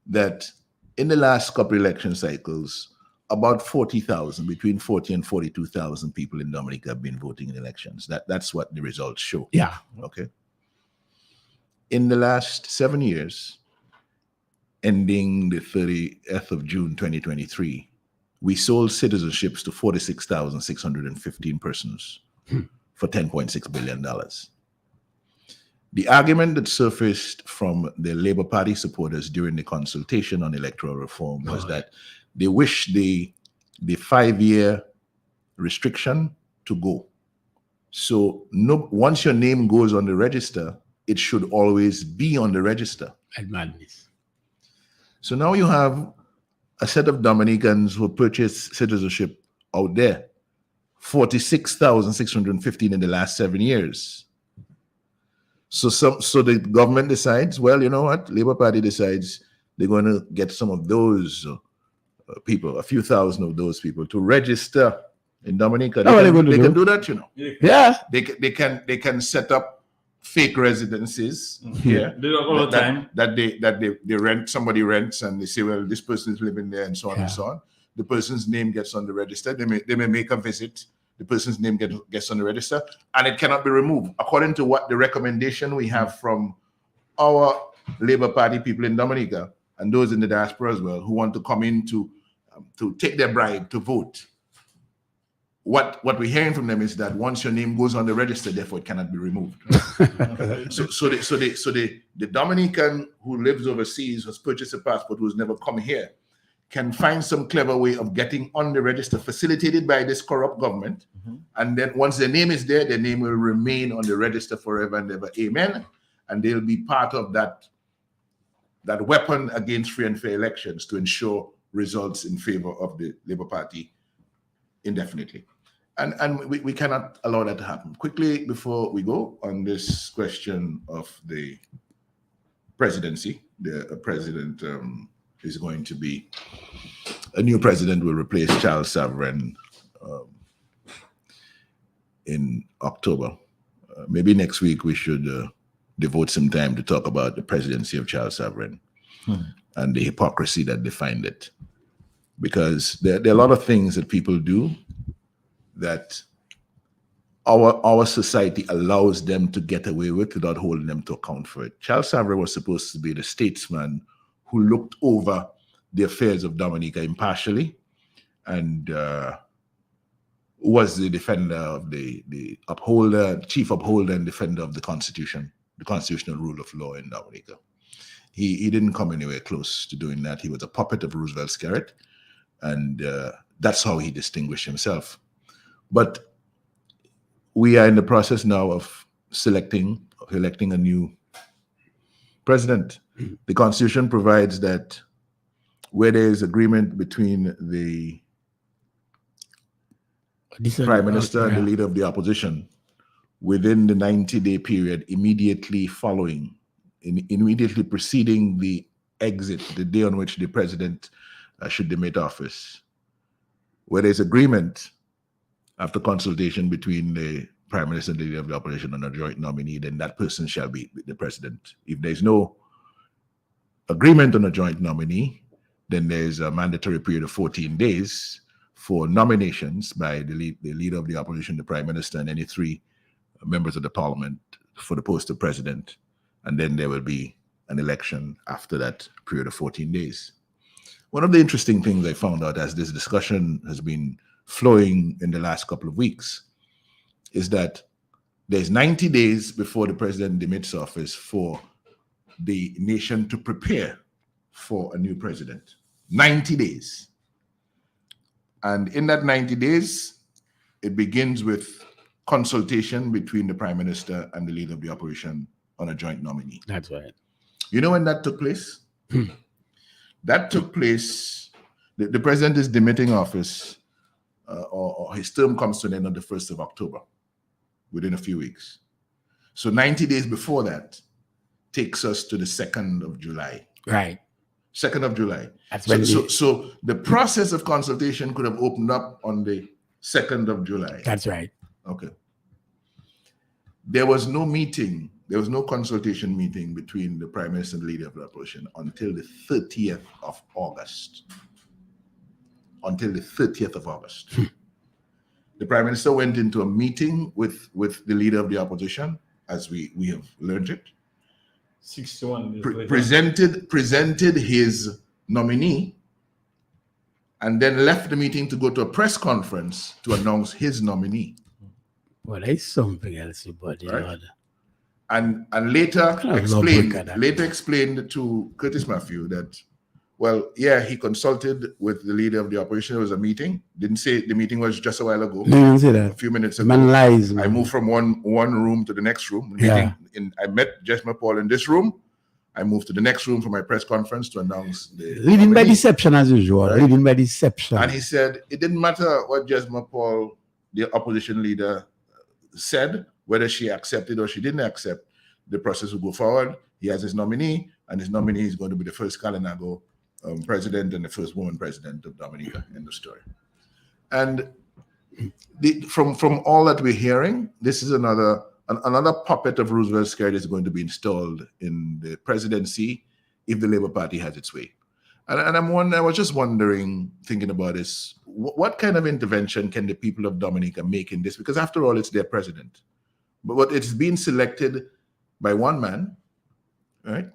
that in the last couple election cycles, about 40,000, between 40 and 42,000 people in Dominica have been voting in elections. That's what the results show. Yeah. Okay. In the last 7 years, ending the 30th of June 2023, we sold citizenships to 46,615 persons for $10.6 billion. The argument that surfaced from the Labour Party supporters during the consultation on electoral reform was that they wish the 5-year restriction to go. So once your name goes on the register, it should always be on the register. And madness. So now you have a set of Dominicans who purchased citizenship out there, 46,615 in the last 7 years. So the government decides, well, you know what? Labour Party decides they're going to get some of those people, a few thousand of those people, to register in Dominica. They can do that, Yeah. They can set up fake residences here. They do it all the time. That they rent, somebody rents, and they say, well, this person is living there, and so on and so on. The person's name gets on the register. They may make a visit. The person's name gets on the register, and it cannot be removed. According to what the recommendation we have from our Labour Party people in Dominica and those in the diaspora as well, who want to come in to take their bribe to vote. What we're hearing from them is that once your name goes on the register, therefore it cannot be removed. So the Dominican who lives overseas, has purchased a passport, who's never come here, can find some clever way of getting on the register facilitated by this corrupt government. And then once their name is there, their name will remain on the register forever and ever. Amen. And they'll be part of that weapon against free and fair elections to ensure results in favor of the Labour Party indefinitely. And we cannot allow that to happen. Quickly, before we go on this question of the presidency, the president is going to be, a new president will replace Charles Savarin in October. Maybe next week we should devote some time to talk about the presidency of Charles Savarin and the hypocrisy that defined it. Because there are a lot of things that people do that our society allows them to get away with without holding them to account for it. Charles Savarin was supposed to be the statesman who looked over the affairs of Dominica impartially and was the defender of the chief upholder and defender of the Constitution, the constitutional rule of law in Dominica. He didn't come anywhere close to doing that. He was a puppet of Roosevelt's carrot, and that's how he distinguished himself. But we are in the process now of electing a new president. The Constitution provides that where there is agreement between the Prime Minister and the leader of the opposition, within the 90-day period immediately preceding the exit, the day on which the president should demit office, where there's agreement after consultation between the Prime Minister and the leader of the opposition on a joint nominee, then that person shall be the president. If there's no agreement on a joint nominee, then there's a mandatory period of 14 days for nominations by the leader of the opposition, the Prime Minister, and any three members of the parliament for the post of president, and then there will be an election after that period of 14 days. One of the interesting things I found out as this discussion has been flowing in the last couple of weeks is that there's 90 days before the president demits office for the nation to prepare for a new president. 90 days. And in that 90 days, it begins with consultation between the prime minister and the leader of the opposition on a joint nominee. That's right. You know when that took place? That took place, the president is demitting office, or his term comes to an end on the 1st of October, within a few weeks. So 90 days before that takes us to the 2nd of July. Right. 2nd of July. That's So the process of consultation could have opened up on the 2nd of July. That's right. Okay. There was no meeting, there was no consultation meeting between the prime minister and the leader of the opposition until the 30th of August. Until the 30th of August. The prime minister went into a meeting with the leader of the opposition, as we have learned it. 61 days later. Presented his nominee, and then left the meeting to go to a press conference to announce his nominee. Well, there's something else about it. Right. And later Kind of explained to Curtis Matthew that, well, yeah, he consulted with the leader of the opposition. It was a meeting. Didn't say the meeting was just a while ago. No, didn't say that. A few minutes ago. Man lies, man. I moved from one room to the next room. Yeah. I met Jesma Paul in this room. I moved to the next room for my press conference to announce the Leading by nominee. deception as usual. Right. Leading by deception. And he said it didn't matter what Jesma Paul, the opposition leader, said, whether she accepted or she didn't accept, the process will go forward. He has his nominee, and his nominee is going to be the first Kalinago president and the first woman president of Dominica in the story. And from all that we're hearing, this is another puppet of Roosevelt Scared is going to be installed in the presidency if the Labour Party has its way. And I was just wondering, thinking about this, what kind of intervention can the people of Dominica make in this? Because after all, it's their president. But it's being selected by one man, right?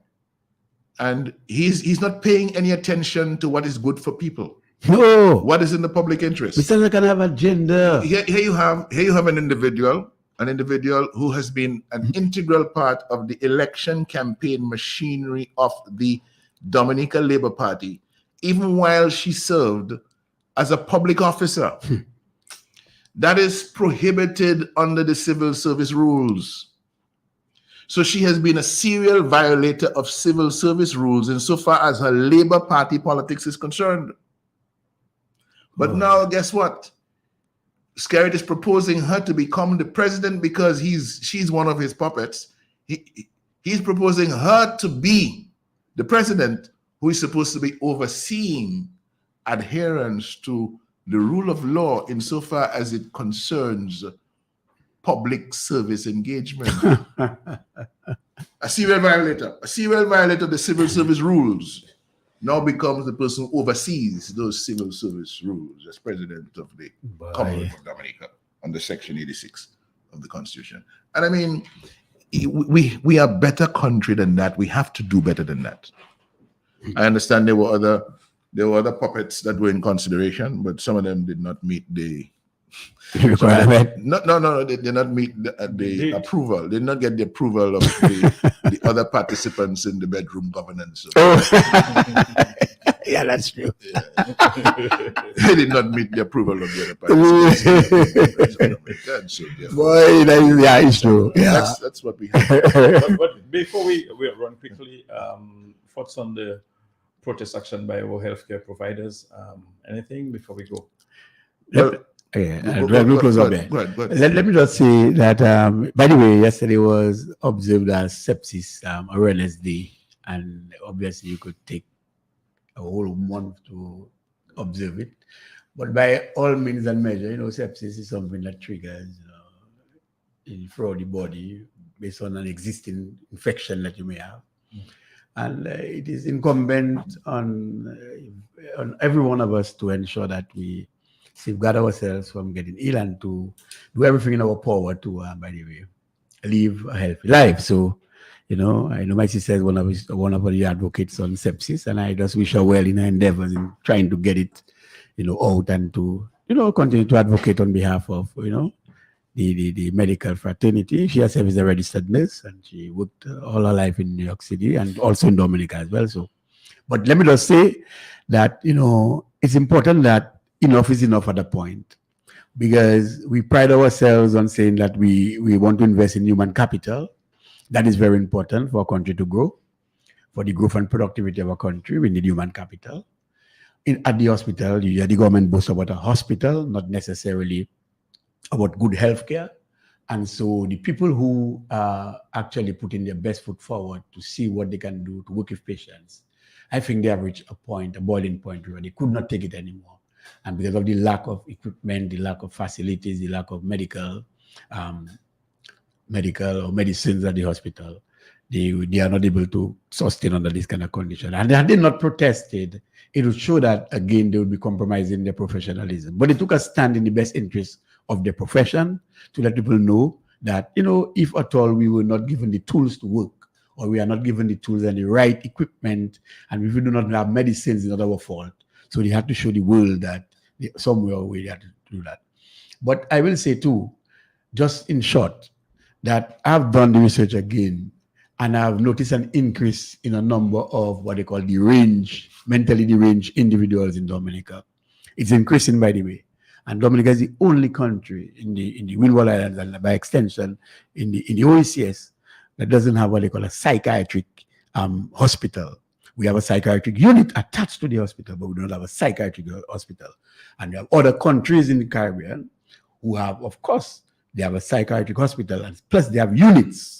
And he's not paying any attention to what is good for people. No. What is in the public interest? Mr. can have agenda. Here you have an individual who has been an integral part of the election campaign machinery of the Dominica Labour Party, even while she served as a public officer. That is prohibited under the civil service rules. So she has been a serial violator of civil service rules insofar as her Labour Party politics is concerned. But now, guess what? Skerritt is proposing her to become the president because she's one of his puppets. He's proposing her to be the president who is supposed to be overseeing adherence to the rule of law insofar as it concerns public service engagement. A serial violator of the civil service rules now becomes the person who oversees those civil service rules as president of the Commonwealth of Dominica under Section 86 of the Constitution. And I mean, we are a better country than that. We have to do better than that. I understand there were other puppets that were in consideration, but some of them did not meet the requirement. No, they did not meet the approval. They did not get the approval of the other participants in the bedroom governance. Yeah, that's true. Yeah. They did not meet the approval of the other participants. Boy, it's true. Yeah. That's what we have. But before we run quickly, thoughts on the protest action by our healthcare providers? Anything before we go? Well, let me close up there. Go ahead. Let me just say that, by the way, yesterday was observed as Sepsis Awareness Day, and obviously you could take a whole month to observe it. But by all means and measures, sepsis is something that triggers throughout the body based on an existing infection that you may have. And it is incumbent on every one of us to ensure that we safeguard ourselves from getting ill and to do everything in our power to, by the way, live a healthy life. So, I know my sister is one of the advocates on sepsis, and I just wish her well in her endeavors in trying to get it, out and to, continue to advocate on behalf of, the medical fraternity. She herself is a registered nurse, and she worked all her life in New York City and also in Dominica as well. So, but let me just say that, it's important that enough is enough at the point, because we pride ourselves on saying that we want to invest in human capital. That is very important for a country to grow. For the growth and productivity of a country, we need human capital. At the hospital, the government boasts about a hospital, not necessarily about good healthcare. And so the people who are actually putting their best foot forward to see what they can do to work with patients, I think they have reached a boiling point where they could not take it anymore. And because of the lack of equipment, the lack of facilities, the lack of medical or medicines at the hospital, they are not able to sustain under this kind of condition. And had they not protested, it would show that, again, they would be compromising their professionalism. But they took a stand in the best interest of their profession to let people know that, if at all we were not given the tools to work, or we are not given the tools and the right equipment, and if we do not have medicines, it's not our fault. So they had to show the world that somewhere we had to do that. But I will say too, just in short, that I've done the research again, and I've noticed an increase in a number of what they call mentally deranged individuals in Dominica. It's increasing, by the way. And Dominica is the only country in the Windward Islands, and by extension in the OECS, that doesn't have what they call a psychiatric hospital. We have a psychiatric unit attached to the hospital, but we don't have a psychiatric hospital. And we have other countries in the Caribbean who have, of course, they have a psychiatric hospital, and plus they have units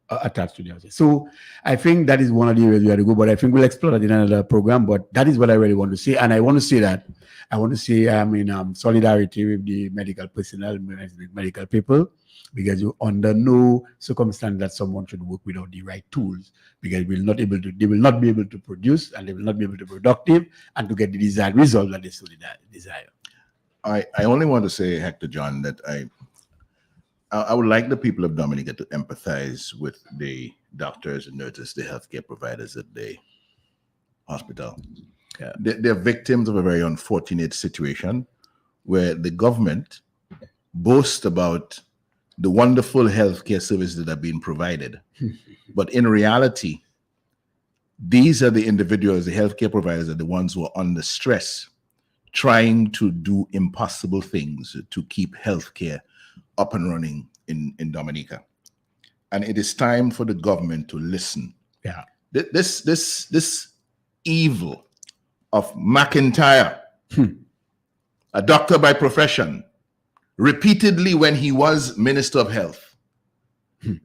attached to the hospital. So I think that is one of the areas we have to go, but I think we'll explore that in another program. But that is what I really want to say. And I want to say that I'm in solidarity with the medical personnel, medical people, because you under no circumstance that someone should work without the right tools, because they will not be able to produce, and they will not be able to be productive and to get the desired result that they so desire. I only want to say, Hector John, that I would like the people of Dominica to empathize with the doctors and nurses, the healthcare providers at the hospital. Yeah. They're victims of a very unfortunate situation where the government boasts about the wonderful healthcare services that are being provided. But in reality, these are the individuals, the healthcare providers are the ones who are under stress, trying to do impossible things to keep healthcare up and running in Dominica. And it is time for the government to listen. Yeah. This evil of McIntyre, a doctor by profession, repeatedly when he was Minister of Health,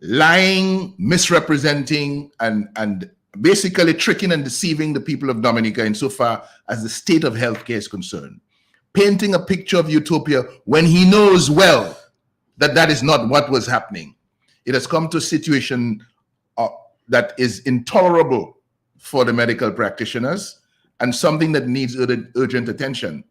lying, misrepresenting, and basically tricking and deceiving the people of Dominica insofar as the state of healthcare is concerned, painting a picture of utopia when he knows well that that is not what was happening. It has come to a situation that is intolerable for the medical practitioners and something that needs urgent attention.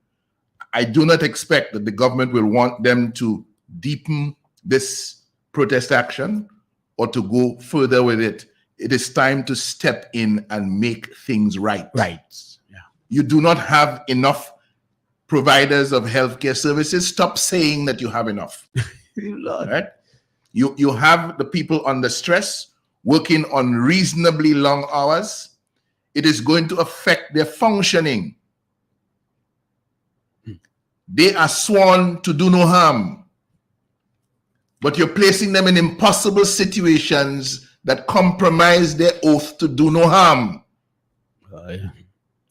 I do not expect that the government will want them to deepen this protest action or to go further with it. It is time to step in and make things right. Right. Yeah. You do not have enough providers of healthcare services. Stop saying that you have enough. Right? You have the people under stress, working on reasonably long hours. It is going to affect their functioning. They are sworn to do no harm, but you're placing them in impossible situations that compromise their oath to do no harm. Yeah.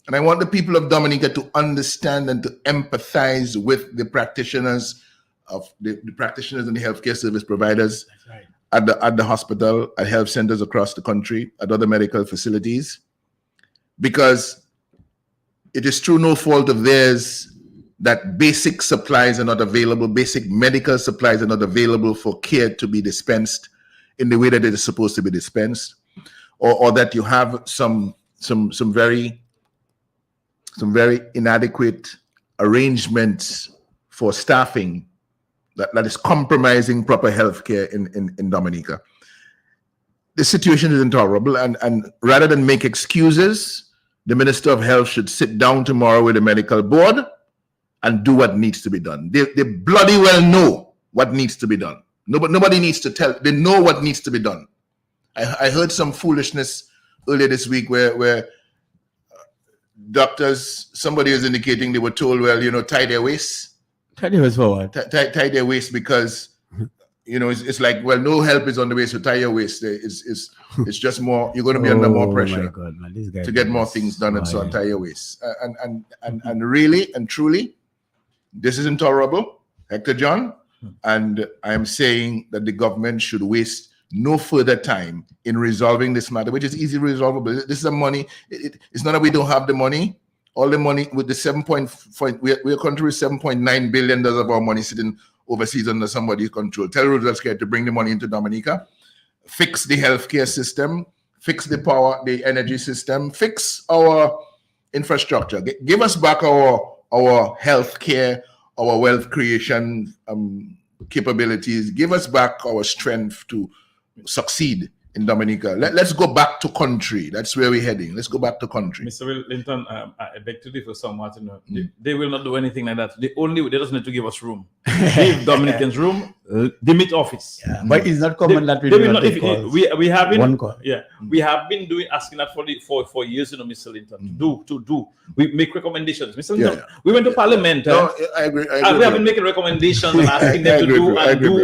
And I want the people of Dominica to understand and to empathize with the practitioners of the practitioners and the healthcare service providers. That's right. At the hospital, at health centers across the country, at other medical facilities, because it is through no fault of theirs that basic supplies are not available, basic medical supplies are not available for care to be dispensed in the way that it is supposed to be dispensed, or that you have some very inadequate arrangements for staffing that is compromising proper health care in Dominica. The situation is intolerable, and rather than make excuses, the Minister of Health should sit down tomorrow with the medical board and do what needs to be done. They bloody well know what needs to be done. Nobody needs to tell. They know what needs to be done. I heard some foolishness earlier this week where doctors, somebody was indicating they were told, well, tie their waists. Tie their waist for what? Tie their waist because, it's like, well, no help is on the way, so tie your waist. It's just more, you're going to be under more pressure my God, man. This guy to get more things done, and so on, tie your waist. And really and truly, this is intolerable, Hector John, and I am saying that the government should waste no further time in resolving this matter, which is easily resolvable. This is a money. It's not that we don't have the money. All the money with the 7.5, we're a country with $7.9 billion of our money sitting overseas under somebody's control. Tell Roosevelt Square to bring the money into Dominica, fix the healthcare system, fix the power, the energy system, fix our infrastructure. Give us back our healthcare, our wealth creation capabilities. Give us back our strength to succeed in Dominica. Let's go back to country. That's where we're heading. Let's go back to country. Mr. Linton, I beg to differ somewhat. They will not do anything like that. They just need to give us room. Give Dominicans room. They meet office. Yeah, but it's not common that we they do will not not. take calls. We have been One call. Yeah, we have been asking that for years, Mr. Linton. To do. We make recommendations, Mr. Linton. We went to Parliament. No, I agree. We have been making recommendations and asking them to do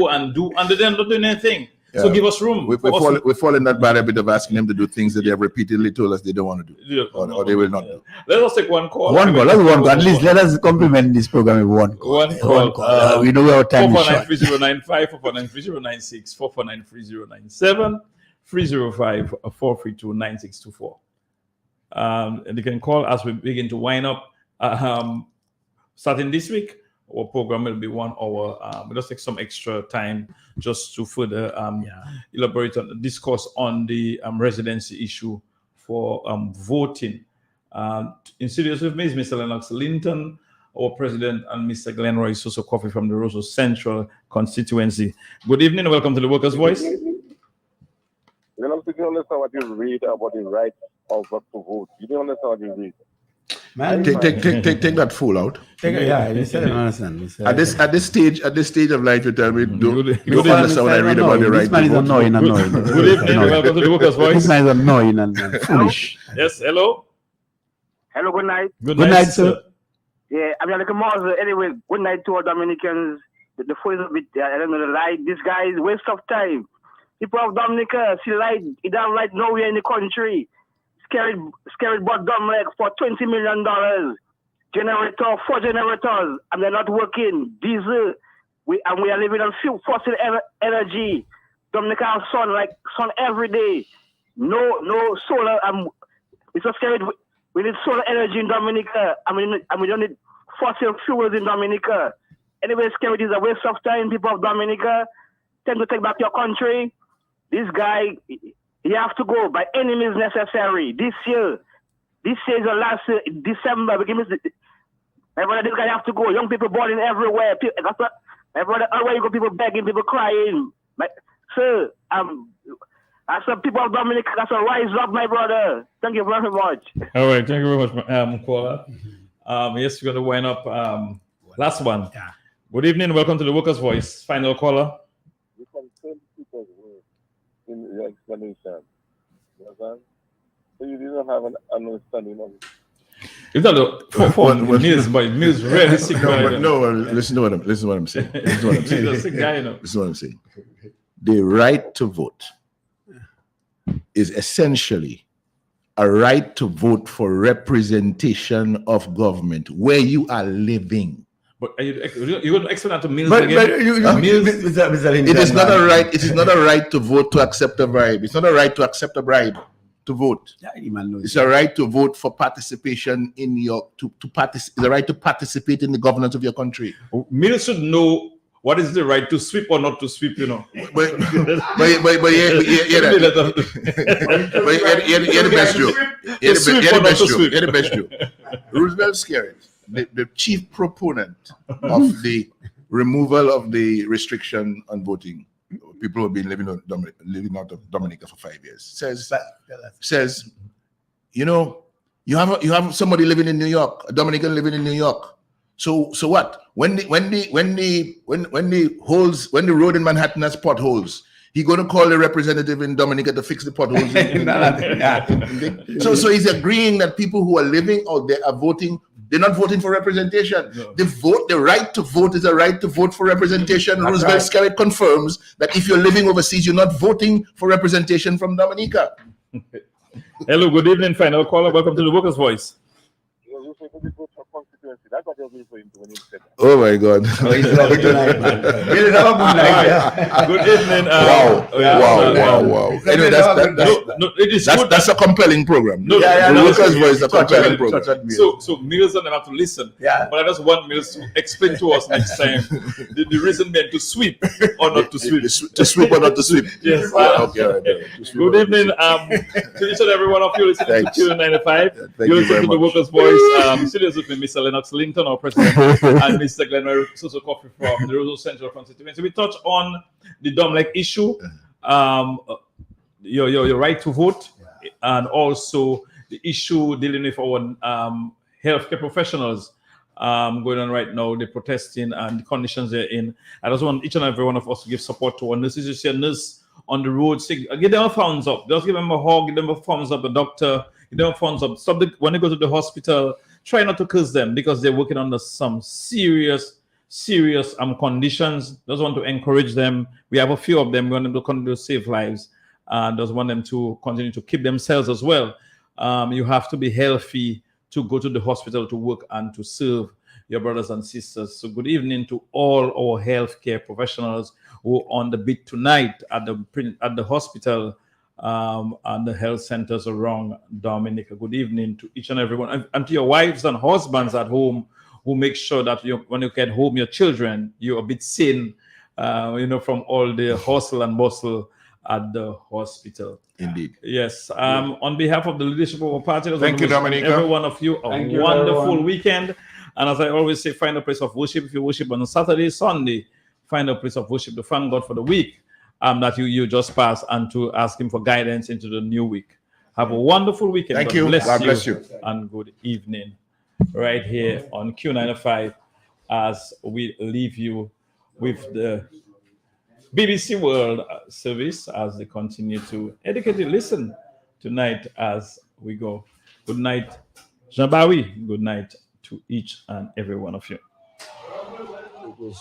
and they're not doing anything. Yeah. So give us room. We fall in that bad habit of asking them to do things that they have repeatedly told us they don't want to do, or they will not do. Let us take one call. One call. That's one call. At least let us compliment this program with one call. One call. We know our time is short. 4493095, 4493096, 4493097, 305-432-9624. And you can call as we begin to wind up. Starting this week, our program will be 1 hour. We'll just take some extra time just to further elaborate on the discourse on the residency issue for voting. In studios with me is Mr. Lennox Linton, our president, and Mr. Glenroy Soso Coffee from the Roseau Central constituency. Good evening and welcome to the Workers' Voice. You don't understand what you read about the right of us to vote. You don't understand what you read. Man, Take that fool out. you said I don't understand. At this stage of life, you tell me don't understand what I read about the right This man is to vote. annoying. Good evening and welcome to the Workers' Voice. This man is annoying and foolish. Yes, hello. Hello, good night. Good Good night, sir. Yeah, I mean, like a Mars. Anyway, good night to all Dominicans. The phone is a bit, I don't know, the light. This guy is waste of time. People of Dominica see light. It don't light nowhere in the country. Scared bought Dominic for $20 million. Generator, 4 generators, and they're not working. Diesel, we are living on fossil energy. Dominica has sun every day. No solar. It's so scared. We need solar energy in Dominica. We don't need fossil fuels in Dominica. Anyway, scared is a waste of time. People of Dominica tend to take back your country. This guy, he have to go by any means necessary. This year is the last December. My brother, this guy have to go. Young people boarding everywhere. My brother, everywhere you go, people begging, people crying. Sir, I said, people of Dominica, that's a rise up, my brother. Thank you very much. All right, thank you very much, caller. Yes, we're going to wind up. Last one. Yeah. Good evening. Welcome to the Workers' Voice. Final caller. You can send people's words in your explanation. You understand? So you didn't have an understanding of it. It's not for Mills, but Mills really sick. Listen to what I'm saying. He's a sick guy, This is what I'm saying. The right to vote is essentially a right to vote for representation of government where you are living. But you're going to explain that to Mills But again? Mills, It is not a right. It is not a right to vote to accept a bribe. It's not a right to accept a bribe to vote. It's a right to vote for participation in your it's a right to participate in the governance of your country. Mills should know what is the right to sweep or not to sweep, you know. But the best joke. The best joke. Roosevelt Skerritt, the chief proponent of the removal of the restriction on voting, people who have been living out of Dominica for 5 years, says, you know, you have somebody living in New York, a Dominican living in New York. So what? When the road in Manhattan has potholes, he going to call the representative in Dominica to fix the potholes. So he's agreeing that people who are living out there are voting. They're not voting for representation. No. The right to vote is a right to vote for representation. That's Roosevelt's right. Confirms that if you're living overseas, you're not voting for representation from Dominica. Hello, good evening, final caller. Welcome to the Workers' Voice. Oh my God! Good evening. Wow! Anyway, that's a compelling program. The Workers' Voice is a compelling program. So Mills and them have to listen. Yeah. But I just want Mills to explain to us next time the reason meant to sweep or not to sweep. To sweep or not to sweep. Yes. Okay. Good evening, to each and every one of you listening to Q95. You're listening to the Workers' Voice. Studios with me, Mr. Lennox Linton, our president, and Mr. Glenroy Soso Coffee from the Roseau Central constituency. We touch on the Domlec issue, your right to vote, and also the issue dealing with our healthcare professionals going on right now, the protesting and the conditions they're in. I just want each and every one of us to give support to our nurses. You see a nurse on the road, give them a thumbs up. Just give them a hug, give them a thumbs up. The doctor, give them a thumbs up. When they go to the hospital, try not to curse them because they're working under some serious conditions. Just want to encourage them. We have a few of them. We want them to continue to save lives, and just want them to continue to keep themselves as well. You have to be healthy to go to the hospital to work and to serve your brothers and sisters. So good evening to all our healthcare professionals who are on the beat tonight at the hospital and the health centers around Dominica. Good evening to each and everyone, and to your wives and husbands at home who make sure that when you get home, your children, you're a bit sane, from all the hustle and bustle at the hospital. Indeed. Yes. On behalf of the leadership of our party, thank you, Dominica. Every one of you, a wonderful weekend. And as I always say, find a place of worship. If you worship on a Saturday, Sunday, find a place of worship to thank God for the week that you just passed, and to ask Him for guidance into the new week. Have a wonderful weekend. Thank you. God bless you. And good evening. Right here on Q95 as we leave you with the BBC World Service as they continue to educate you. Listen tonight as we go. Good night, Jean-Barry. Good night to each and every one of you. It was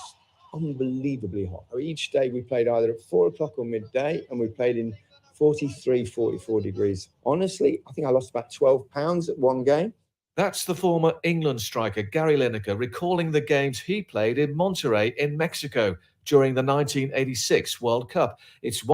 unbelievably hot. Each day we played either at 4 o'clock or midday, and we played in 43, 44 degrees. Honestly, I think I lost about 12 pounds at one game. That's the former England striker Gary Lineker recalling the games he played in Monterrey in Mexico during the 1986 World Cup. It's